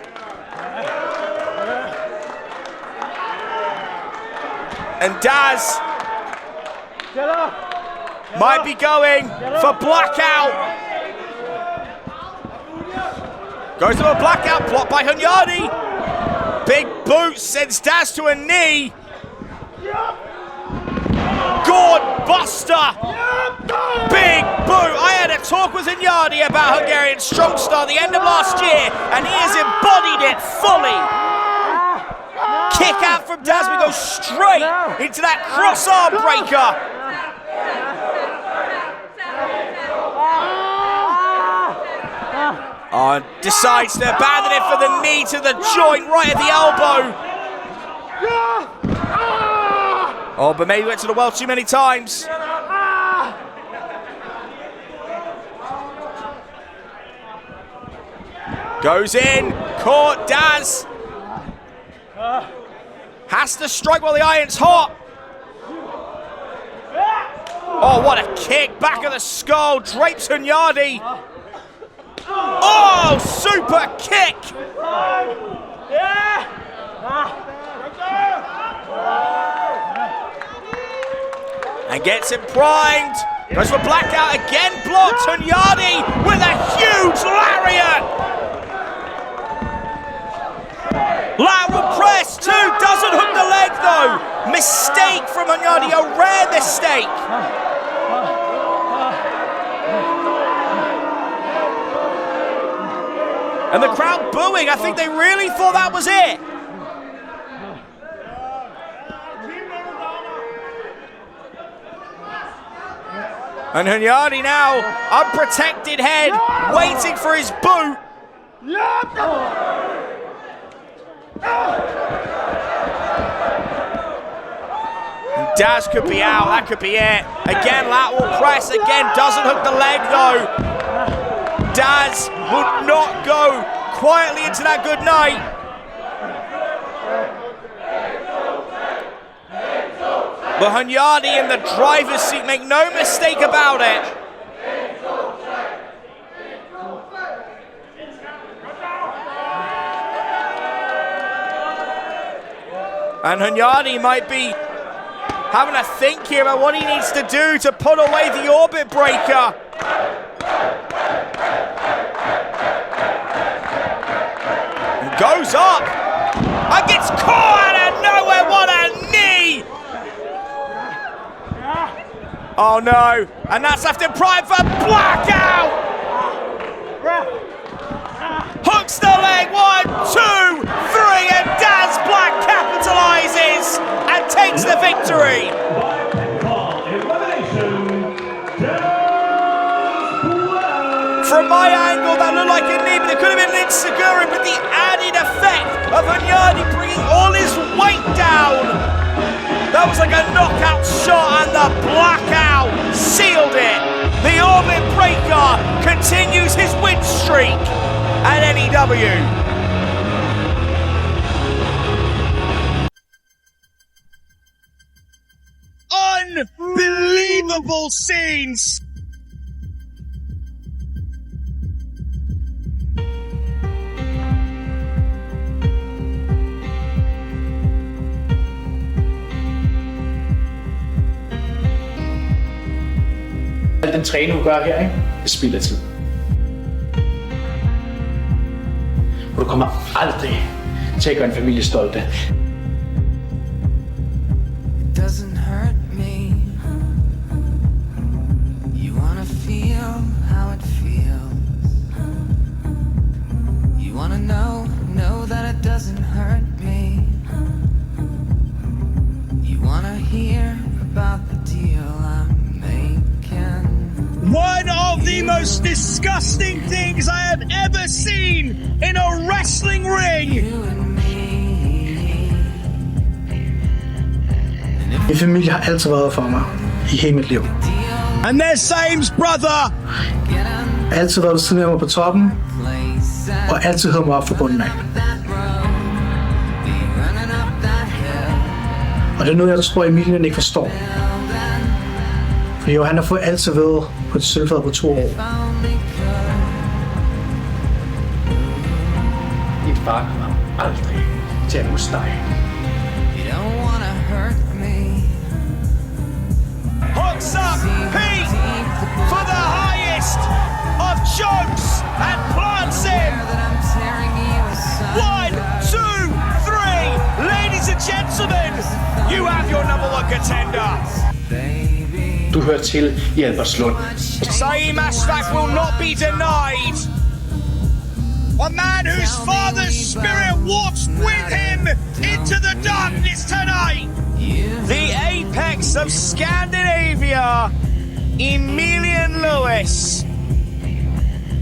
And Daz might be going for blackout. Goes to a blackout, blocked by Hunyadi. Big boot sends Daz to a knee. Gourd buster. Big boot. I had a talk with Hunyadi about Hungarian strong style at the end of last year, and he has embodied it fully. Kick out from Daz, we go straight into that cross arm breaker. Oh, decides to abandon it for the knee to the joint right at the elbow. Oh, but maybe went to the well too many times. Goes in, caught Daz. Has to strike while the iron's hot. Oh, what a kick, back of the skull, drapes Hunyadi. Oh, super kick! And gets him primed. Goes for blackout, again blocked. Hunyadi with a huge lariat. Lateral press, 2, doesn't hook the leg though. Mistake from Hunyadi, a rare mistake. And the crowd booing, I think they really thought that was it. And Hunyadi now, unprotected head, waiting for his boot. And Daz could be out, that could be it. Again, lateral press, again, doesn't hook the leg though. Daz would not go quietly into that good night. But Hunyadi in the driver's seat, make no mistake about it. And Hunyadi might be having a think here about what he needs to do to put away the orbit breaker. And goes up and gets caught out of nowhere. What a knee! Oh no, and that's left him primed for blackout! Hooks the leg, 1, 2, 3, and Dan's Black capitalizes and takes the victory. From my angle, that looked like a knee, but it could have been an Insegura, but the added effect of Hunyadi bringing all his weight down. That was like a knockout shot, and the blackout sealed it. The orbit breaker continues his win streak at NEW. Unbelievable scenes. Den træning, du gør her, ikke? Det spilder tid. Og du kommer aldrig til at gøre en familie stolte. Doesn't hurt me. You wanna feel how it feels. You wanna know that it doesn't hurt me. You wanna hear about the deal I'm making. One of the most disgusting things I have ever seen in a wrestling ring. Min familie har altid været for mig i hele mit liv. And there's Saim's brother. Jeg har altid været ved siden af mig på toppen, og altid havde mig op for bunden af. Og det er noget, jeg tror, Emilian ikke forstår. Fordi han har fået altid ved på et sølvfad på 2 år. Dit far kommer aldrig til at huske dig. Hooks up Pete for the highest of chokes and plants him. 1, 2, 3. Ladies and gentlemen, you have your number 1 contender. Du hører til i Albertslund. Saim Ashfaq will not be denied. A man whose father's spirit walks with him into the darkness tonight. The apex of Scandinavia, Emilian Lewis.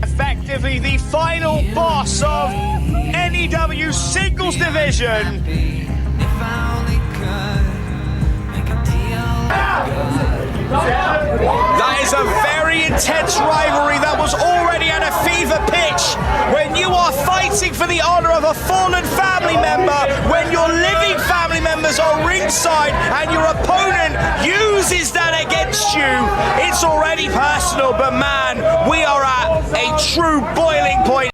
Effectively the final boss of NEW singles division. That is a very intense rivalry that was already at a fever pitch. When you are fighting for the honor of a fallen family member, when your living family members are ringside and your opponent uses that against you, it's already personal. But man, we are at a true boiling point.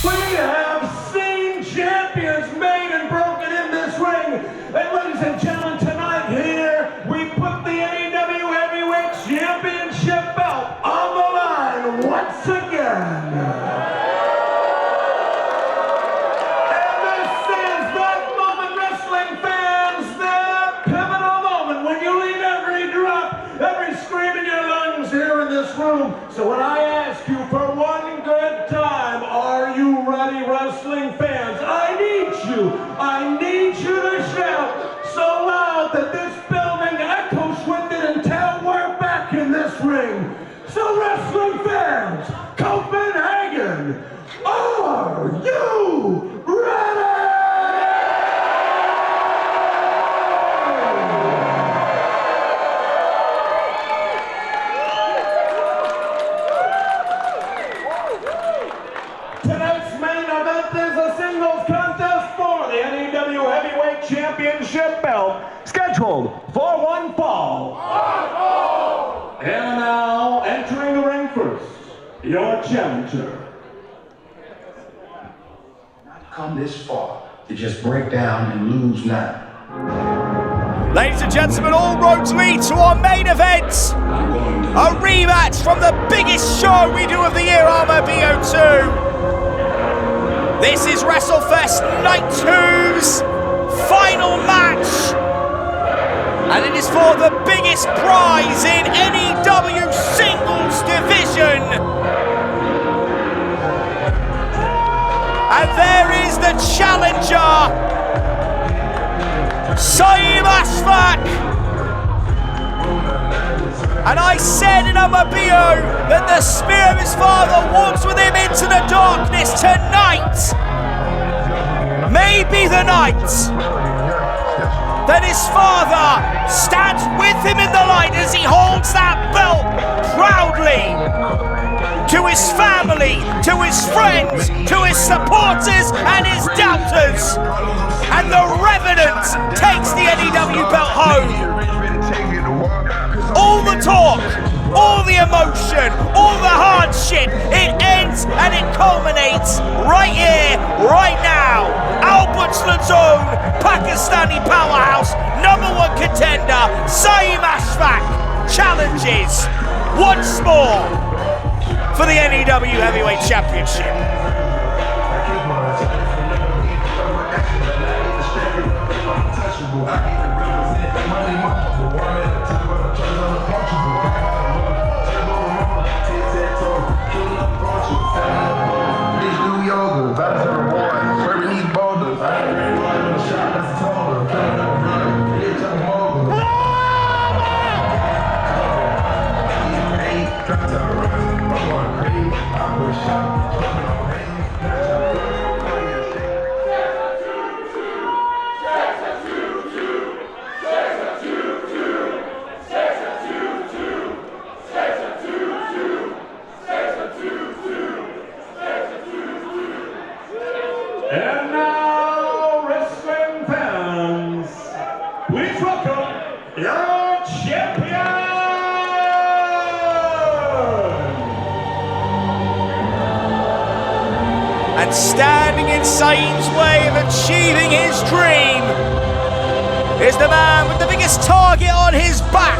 We have seen champions made and broken in this ring. And ladies and gentlemen, tonight here, we put the NEW Heavyweight Championship belt on the line once again. And this is that moment, wrestling fans, that pivotal moment when you leave every drop, every scream in your lungs here in this room. So when I ask you for one good time, are you ready, wrestling fans? I need you to shout so loud that this building echoes with it until we're back in this ring. So wrestling fans, Copenhagen, are you ready? Tonight's main event is a singles contest for the NEW Heavyweight Championship belt, scheduled for 1 fall. And your challenger. Come this far to just break down and lose now. Ladies and gentlemen, all roads lead to our main event. A rematch from the biggest show we do of the year, Armour BO2. This is Wrestlefest Night 2's final match. And it is for the biggest prize in NEW singles division. And there is the challenger, Saim Ashfaq. And I said in Armour BO that the spirit of his father walks with him into the darkness tonight. May be the night that his father stands with him in the light as he holds that belt proudly to his family, to his friends, to his supporters and his doubters. And the Revenant takes the NEW belt home. All the talk, all the emotion, all the hardship, it ends and it culminates right here, right now. Albertsland's own Pakistani powerhouse, #1 contender, Saim Ashfaq challenges once more for the NEW Heavyweight Championship. And now, wrestling fans, please welcome your champion! And standing in Saim's way of achieving his dream is the man with the biggest target on his back.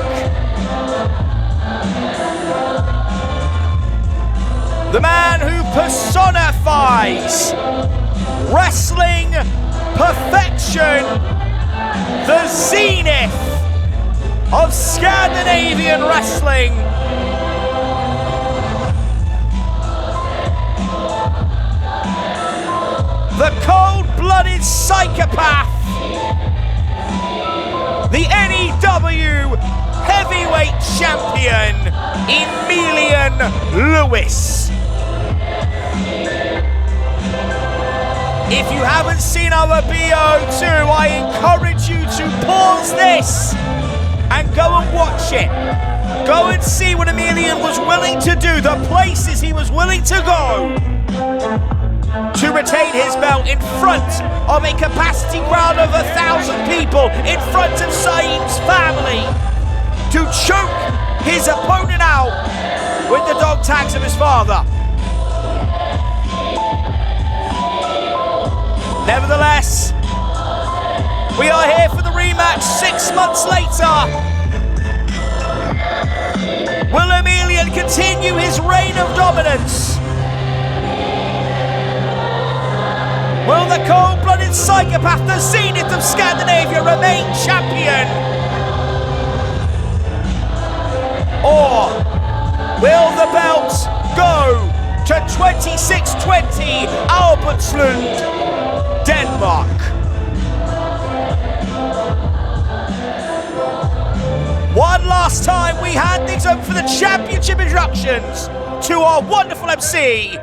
The man who personifies wrestling perfection, the zenith of Scandinavian wrestling. The cold-blooded psychopath, the NEW heavyweight champion, Emilian Lewis. If you haven't seen our BO2, I encourage you to pause this and go and watch it. Go and see what Emilian was willing to do, the places he was willing to go to retain his belt in front of a capacity crowd of 1,000 people, in front of Saim's family, to choke his opponent out with the dog tags of his father. Nevertheless, we are here for the rematch 6 months later. Will Emilian continue his reign of dominance? Will the cold-blooded psychopath, the zenith of Scandinavia, remain champion? Or will the belt go to 2620 Albertsland, Denmark? One last time, we hand things over for the championship introductions to our wonderful MC,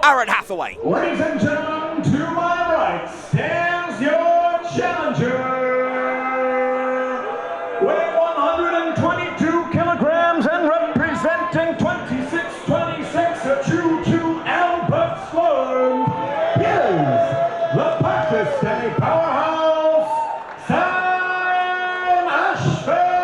Aaron Hathaway. Ladies and gentlemen, to my right stands your challenger, weighing 122 kilograms and representing 2626 to Albertsland. Here's the Pakistani powerhouse, Saim Ashfaq.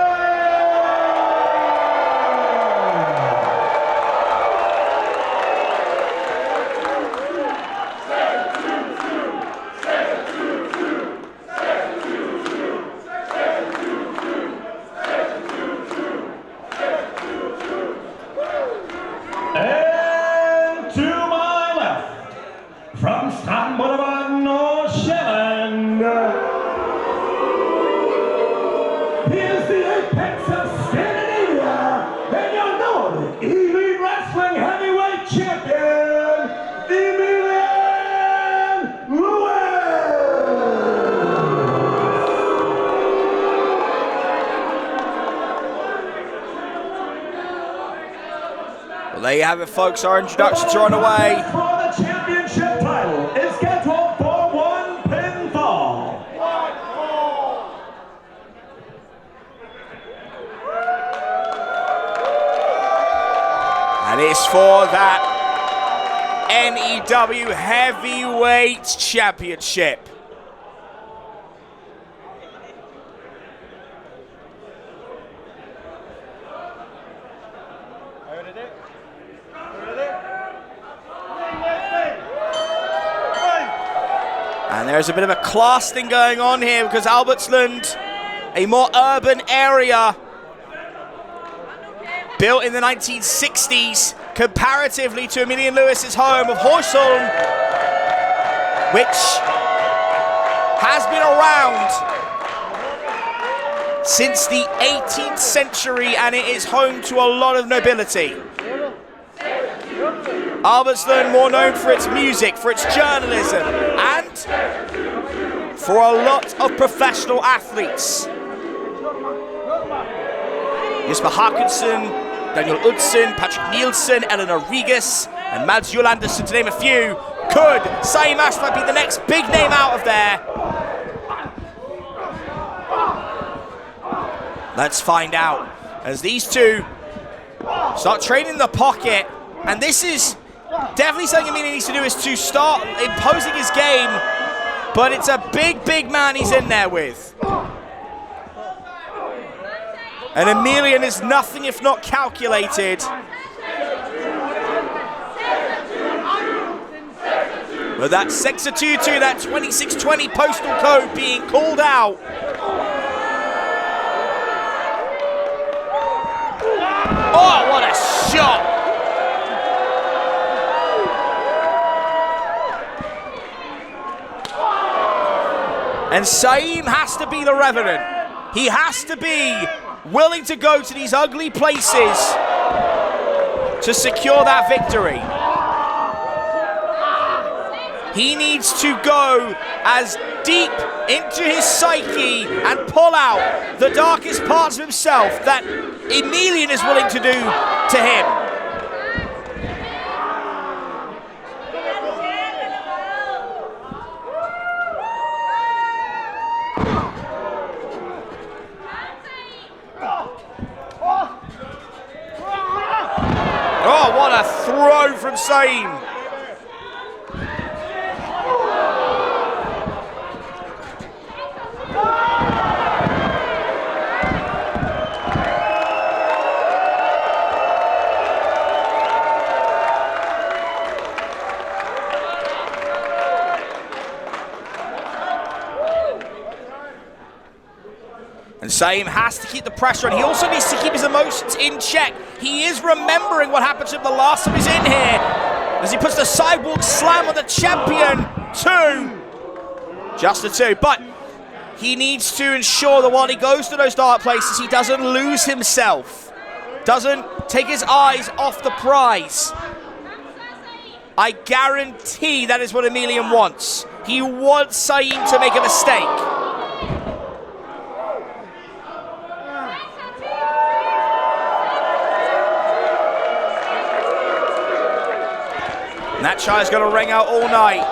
There you have it, folks. Our introductions are on the way. For the championship title is scheduled for one pinfall. And it's for that NEW Heavyweight Championship. And there's a bit of a class thing going on here because Albertslund, a more urban area, built in the 1960s, comparatively to Emilian Lewis's home of Horsholm, which has been around since the 18th century, and it is home to a lot of nobility. Albertslund more known for its music, for its journalism, and for a lot of professional athletes. Jesper Haakonsen, Daniel Hudson, Patrick Nielsen, Eleanor Regis, and Mads Jolandersen, to name a few. Could Saim Ashfaq be the next big name out of there? Let's find out as these two start trading the pocket. And this is definitely something Emilian needs to do, is to start imposing his game. But it's a big, big man he's in there with. And Emilian is nothing if not calculated. With that Sexa 22, that 2620 postal code being called out. Oh, what a shot! And Saim has to be the revenant. He has to be willing to go to these ugly places to secure that victory. He needs to go as deep into his psyche and pull out the darkest parts of himself that Emilian is willing to do to him. Oh, what a throw from Saim. And Saim has to keep the pressure on. He also needs to keep his emotions in check. He is remembering what happened to him the last time he's in here, as he puts the sidewalk slam on the champion. 2. Just a 2. But he needs to ensure that while he goes to those dark places, he doesn't lose himself. Doesn't take his eyes off the prize. I guarantee that is what Emilian wants. He wants Saim to make a mistake. And that chime's going to ring out all night.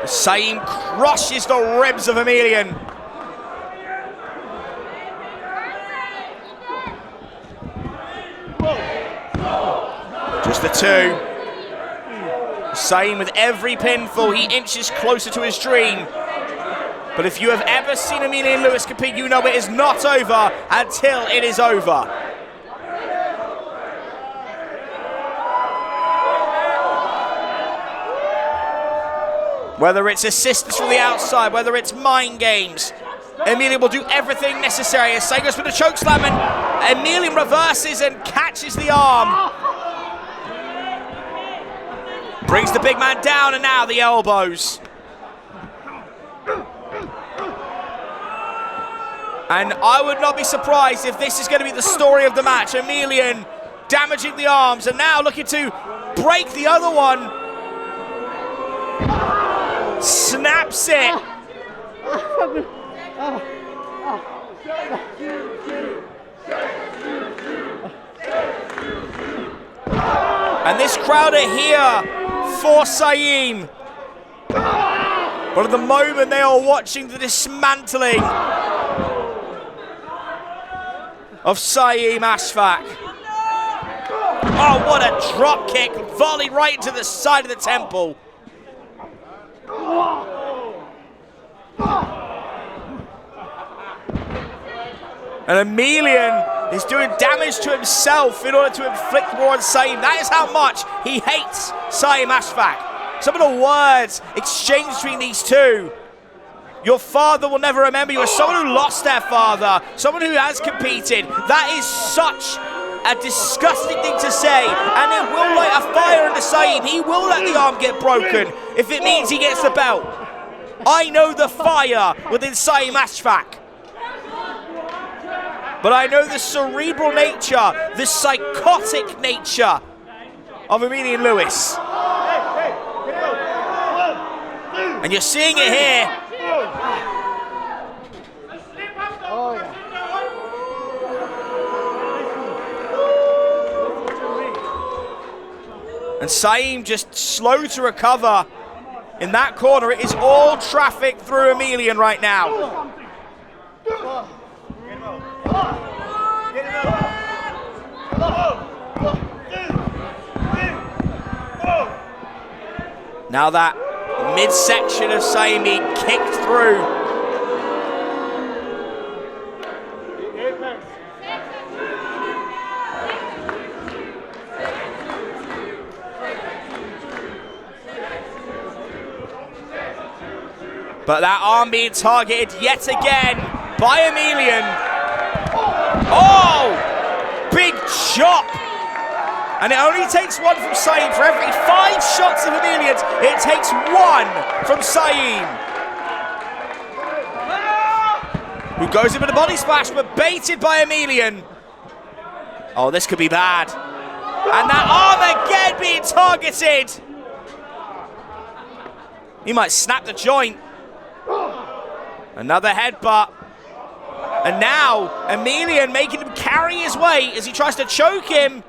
Saim crushes the ribs of Emilian. Just the 2. Saim with every pinfall, he inches closer to his dream. But if you have ever seen Emilian Lewis compete, you know it is not over until it is over. Whether it's assistance from the outside, whether it's mind games, Emilian will do everything necessary. As Saim goes for the chokeslam, and Emilian reverses and catches the arm. Brings the big man down, and now the elbows. And I would not be surprised if this is going to be the story of the match. Emilian damaging the arms, and now looking to break the other one. Snaps it. And this crowd are here for Saim. But at the moment they are watching the dismantling of Saim Ashfaq. Oh, what a drop kick, volleyed right into the side of the temple. And Emilian is doing damage to himself in order to inflict more on Saim. That is how much he hates Saim Ashfaq. Some of the words exchanged between these two. Your father will never remember you as someone who lost their father, someone who has competed. That is such a disgusting thing to say, and it will light a fire into Saim. He will let the arm get broken if it means he gets the belt. I know the fire within Saim Ashfaq. But I know the cerebral nature, the psychotic nature of Emilian Lewis. And you're seeing it here. And Saim just slow to recover in that corner. It is all traffic through Emilian right now. Now that midsection of Saim being kicked through. But that arm being targeted yet again by Emilian. Oh! Big chop! And it only takes one from Saim. For every 5 shots of Emilian's, it takes 1 from Saim. Who goes in with a body splash, but baited by Emilian. Oh, this could be bad. And that arm again being targeted. He might snap the joint. Another headbutt. And now, Emilian making him carry his weight as he tries to choke him.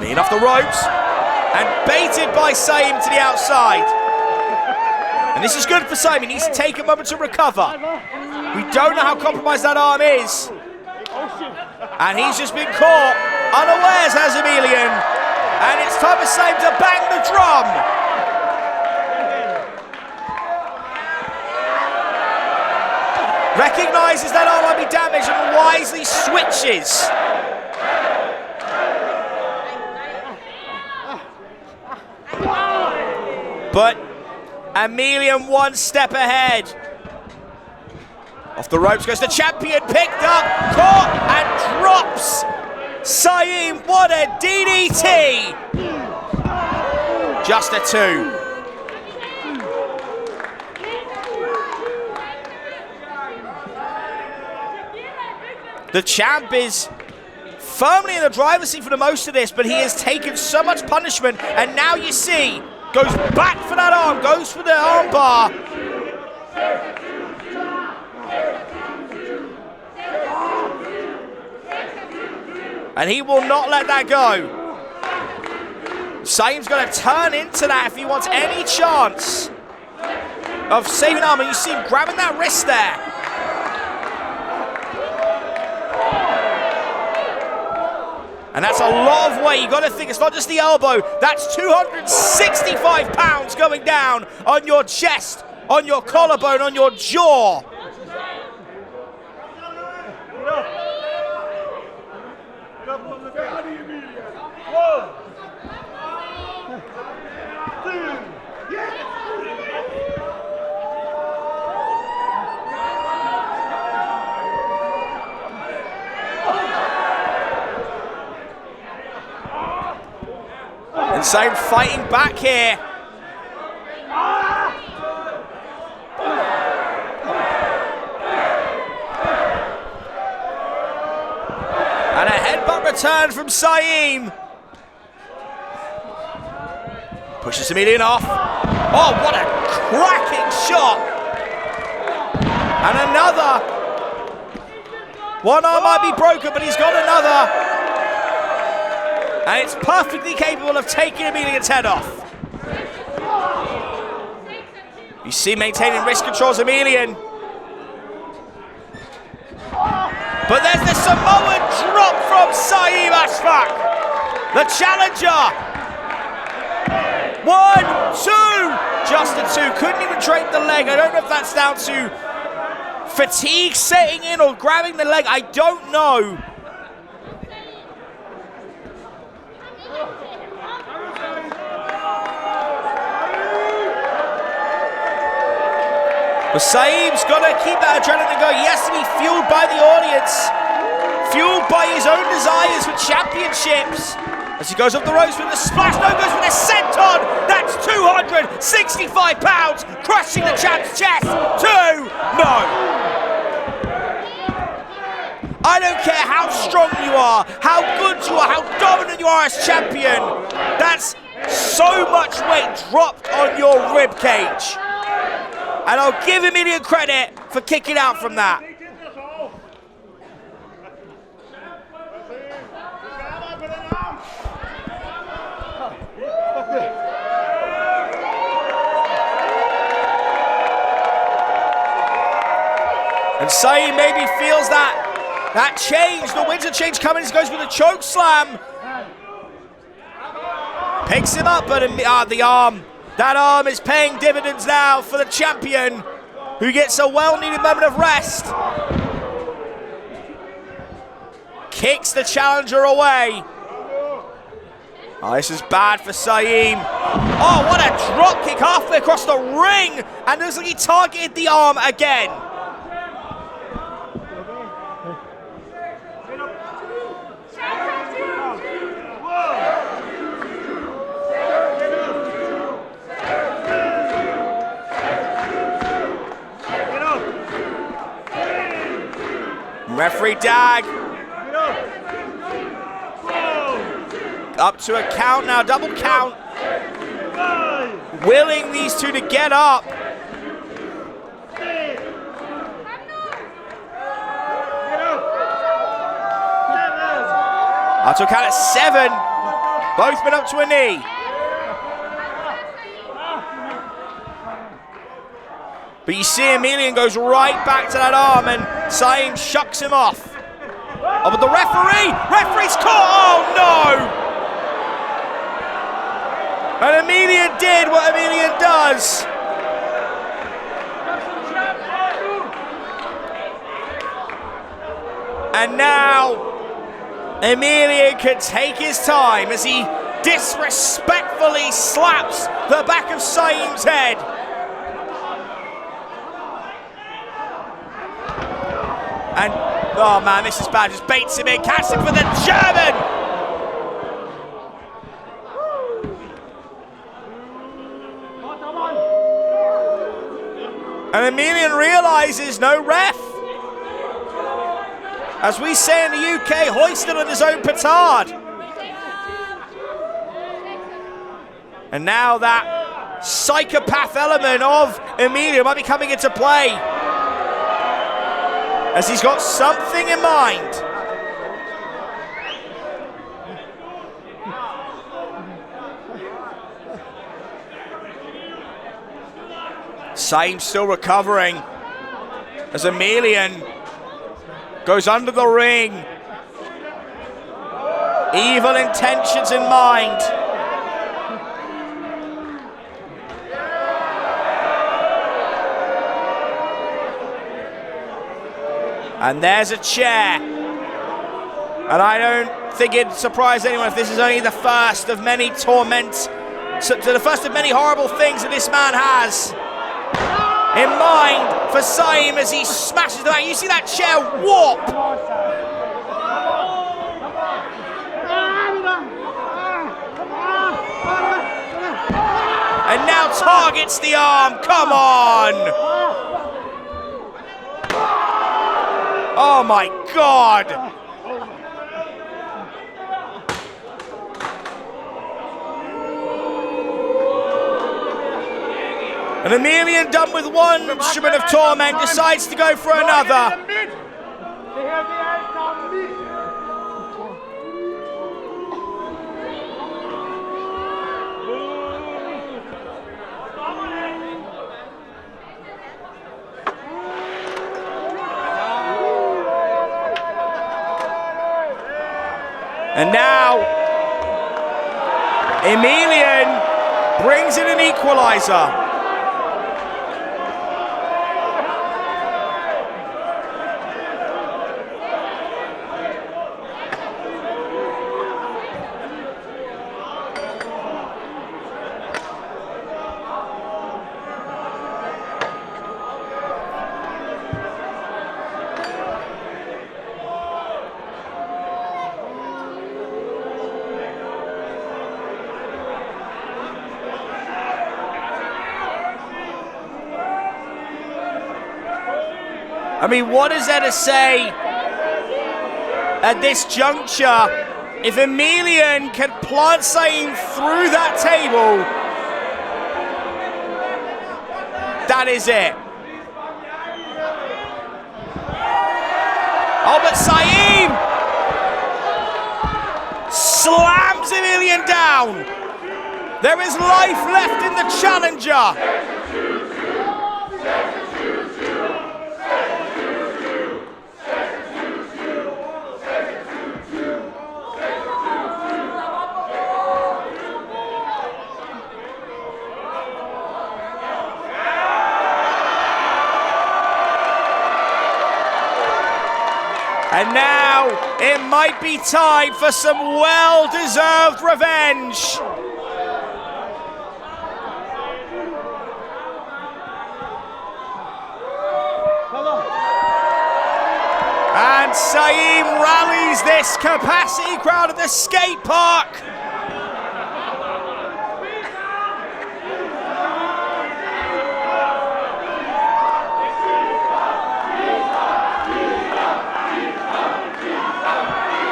Lean off the ropes. And baited by Saim to the outside. And this is good for Saim. He needs to take a moment to recover. We don't know how compromised that arm is. And he's just been caught unawares, has Emilian. And it's time for Saim to bang the drum. Recognises that arm might be damaged and wisely switches. But Emilian 1 step ahead. Off the ropes goes the champion, picked up, caught and drops. Saim, what a DDT! Just a 2. The champ is firmly in the driver's seat for the most of this, but he has taken so much punishment, and now you see, goes back for that arm, goes for the arm bar. And he will not let that go. Saim's going to turn into that if he wants any chance of saving arm. And you see him grabbing that wrist there. And that's a lot of weight. You've got to think it's not just the elbow. That's 265 pounds going down on your chest, on your collarbone, on your jaw. And Saim fighting back here. And a headbutt return from Saim. Pushes Emilian off. Oh, what a cracking shot. And another One arm might be broken, but he's got another. And it's perfectly capable of taking Emilian's head off. You see maintaining wrist controls Emilian. But there's the Samoan drop from Saim Ashfaq. The challenger. 1, 2. Just a 2. Couldn't even drape the leg. I don't know if that's down to fatigue setting in or grabbing the leg. I don't know. But Saim's got to keep that adrenaline going. He has to be fueled by the audience, fueled by his own desires for championships. As he goes up the ropes with the splash, no, goes with a senton. That's 265 pounds, crushing the champ's chest. 2, no. I don't care how strong you are, how good you are, how dominant you are as champion. That's so much weight dropped on your rib cage. And I'll give Emilian credit for kicking out from that. And Saim maybe feels that change, the winter change coming. He goes with a choke slam. Picks him up, but the arm. That arm is paying dividends now for the champion, who gets a well-needed moment of rest. Kicks the challenger away. Oh, this is bad for Saim. Oh, what a drop kick halfway across the ring. And it looks like he targeted the arm again. Referee Dag. Up to a count now, double count. Willing these two to get up. Up to a count at 7. Both been up to a knee. But you see Emilian goes right back to that arm and Saim shucks him off. Oh, but the referee's caught, oh no! And Emilian did what Emilian does. And now, Emilian can take his time as he disrespectfully slaps the back of Saim's head. And, oh man, this is bad. Just baits him in, catches him for the German. And Emilian realizes no ref. As we say in the UK, hoisted on his own petard. And now that psychopath element of Emilian might be coming into play, as he's got something in mind. Saim still recovering as Emilian goes under the ring. Evil intentions in mind. And there's a chair. And I don't think it'd surprise anyone if this is only the first of many the first of many horrible things that this man has in mind for Saim as he smashes the back. You see that chair warp. And now targets the arm. Come on. Oh my God! And Emilian, done with one instrument of torment, decides to go for another. her, det er alt sammen mit. And now, Emilian brings in an equaliser. I mean, what is there to say at this juncture? If Emilian can plant Saim through that table, that is it. Oh, but Saim slams Emilian down. There is life left in the challenger. And now it might be time for some well-deserved revenge. And Saim rallies this capacity crowd at the skate park.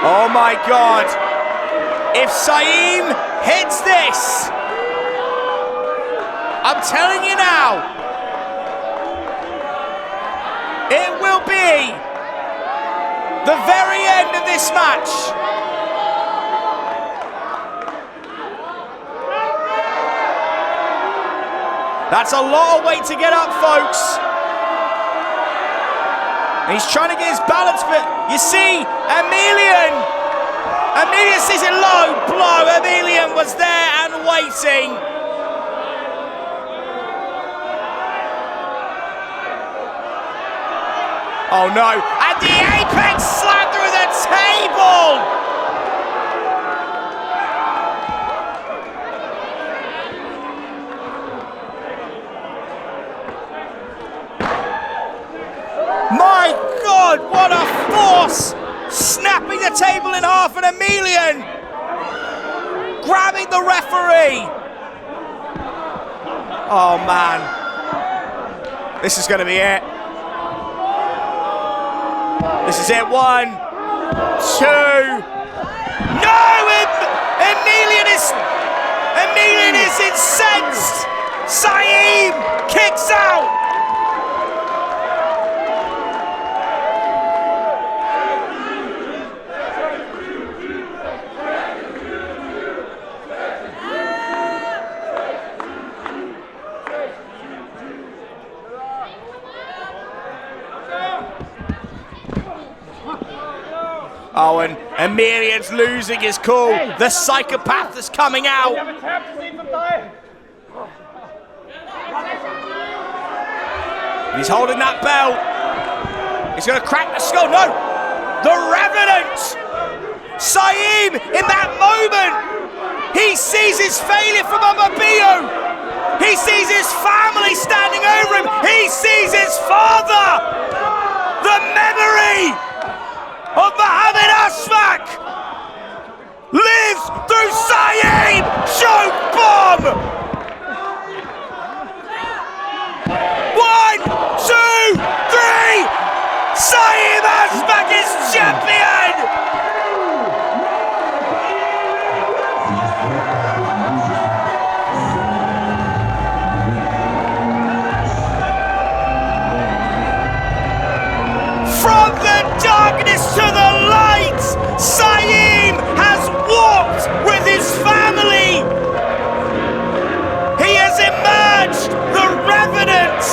Oh my God, if Saim hits this, I'm telling you now, it will be the very end of this match. That's a lot of weight to get up, folks. And he's trying to get his balance, but you see, Emilian sees it low blow. Emilian was there and waiting. Oh no, and the apex slam through the table! My God, what a force! Snapping the table in half, and Emilian grabbing the referee. Oh man, this is going to be it. This is it. 1, 2. No! Emilian is incensed. Saim kicks out. Oh, and Emilian's losing his cool. The psychopath is coming out. He's holding that belt. He's going to crack the skull. No! The Revenant! Saim, in that moment, he sees his failure from Amabio. He sees his family standing over him. He sees his father. The memory of Mohammed Ashfaq lives through Saim! Choke bomb! 1, 2, 3! Saim Ashfaq is champion! From the darkness to the light! Saim has walked with his family! He has emerged the Revenant!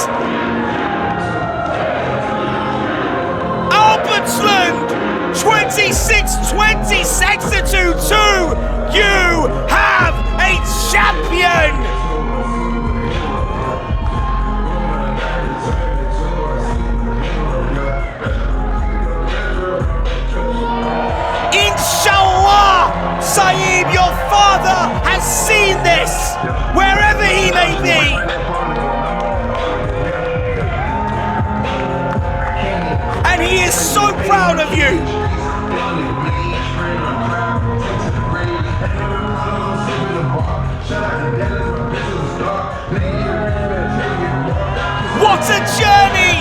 Albertsland! 26-26-2-2! You have a champion! Inshallah, Saim, your father has seen this, wherever he may be. And he is so proud of you. What a journey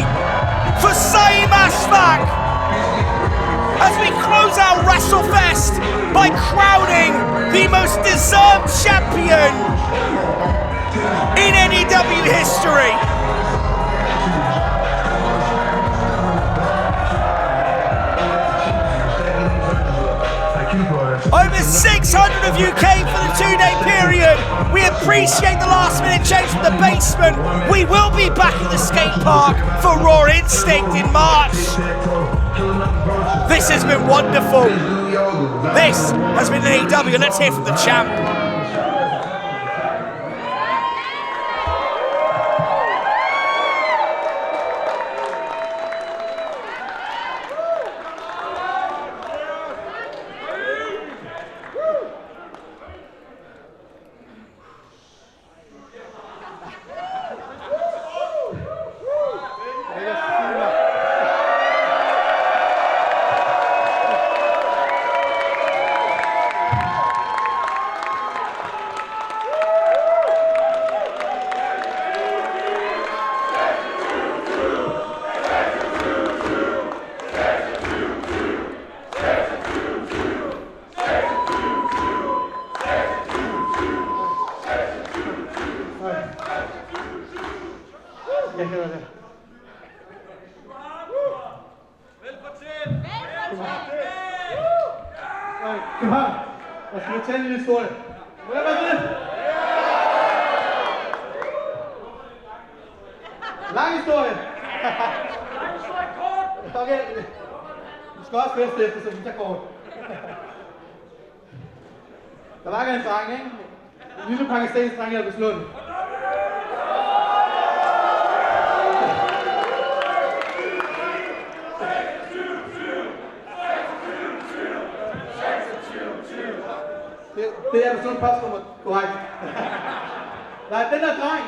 for Saim Ashfaq as we close out Wrestlefest by crowning the most deserved champion in NEW history. Over 600 of you came for the 2-day period. We appreciate the last minute change from the basement. We will be back at the skate park for Raw Instinct in March. This has been wonderful. This has been AEW. Let's hear from the champ. København, jeg skal fortælle en lille historie. Må jeg være med? Lang historie. Okay. Du skal også feste efter, så det er kort. Der var en dreng, ikke? En lille pakistansk dreng her på Slund. Det er sådan en postnummer, korrekt. Nej, den der dreng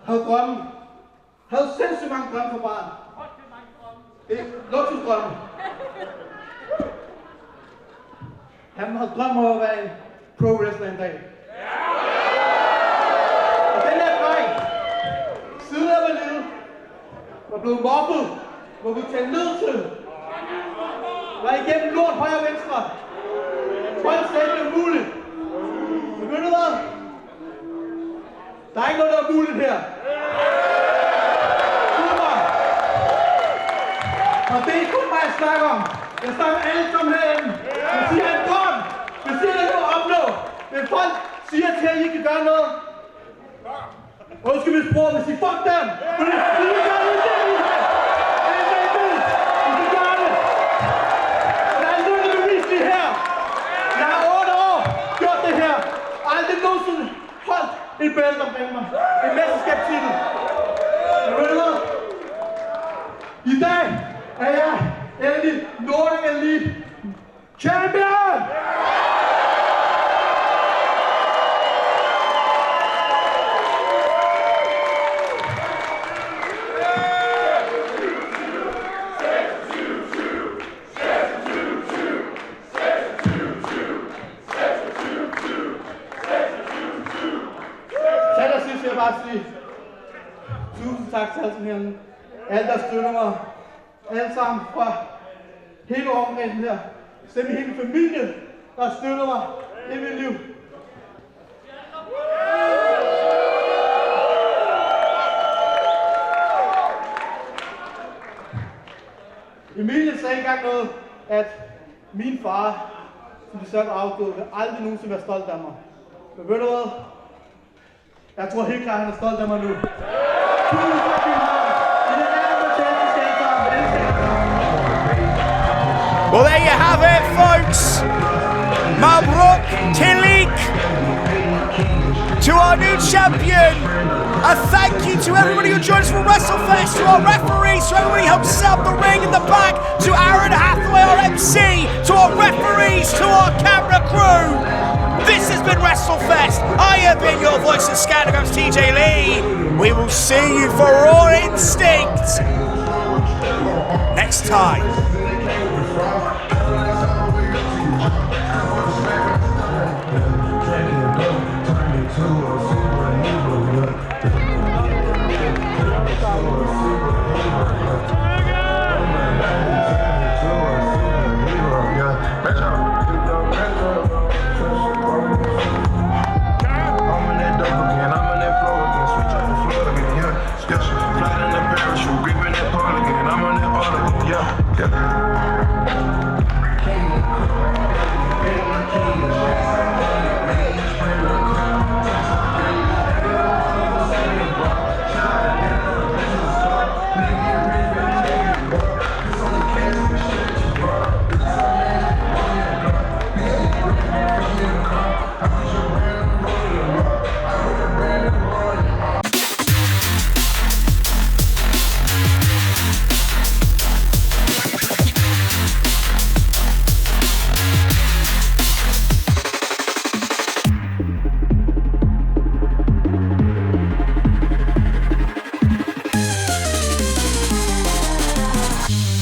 havde drømme. Havde sindssygt mange drømme for barn. Det er luksusdrømme. Han havde drømme om at være en pro-wrestler en dag. Og den der dreng, siden jeg var lille, var blevet mobbet, hvor vi talte ned til. Var igennem lort højre og venstre. Folk sagde, det er umuligt. Men ved du hvad? Der er ikke noget, der er muligt her. Super. Og det er ikke kun mig, jeg snakker om. Jeg snakker med alle sammen herinde. Jeg siger en drøm. Jeg siger, at jeg kan opnå. Men folk siger til, at I kan gøre noget. Undskyld mit sprog, men sig fuck dem. For det er det, gør det. Et bælte omkring mig. En mesterskabstitel. Men ved du hvad? I dag er jeg endelig Nordic Elite Champion! Tusind tak til alle der støtter mig. Alle sammen fra hele området her. Simpelthen hele familien, der støtter mig i mit liv. Emilian sagde engang noget, at min far, som desværre er afgået, vil aldrig nogensinde være stolt af mig. Men ved du hvad? Jeg tror helt klart, han er stolt af mig nu. Well, there you have it, folks. Mabruk Tilik to our new champion. A thank you to everybody who joined us for Wrestlefest, to our referees, to everybody who helped set up the ring in the back, to Aaron Hathaway, our MC, to our referees, to our camera crew. This has been Wrestlefest. I have been your voice of Scandinav's TJ Lee. We will see you for Raw Instinct next time. Yeah.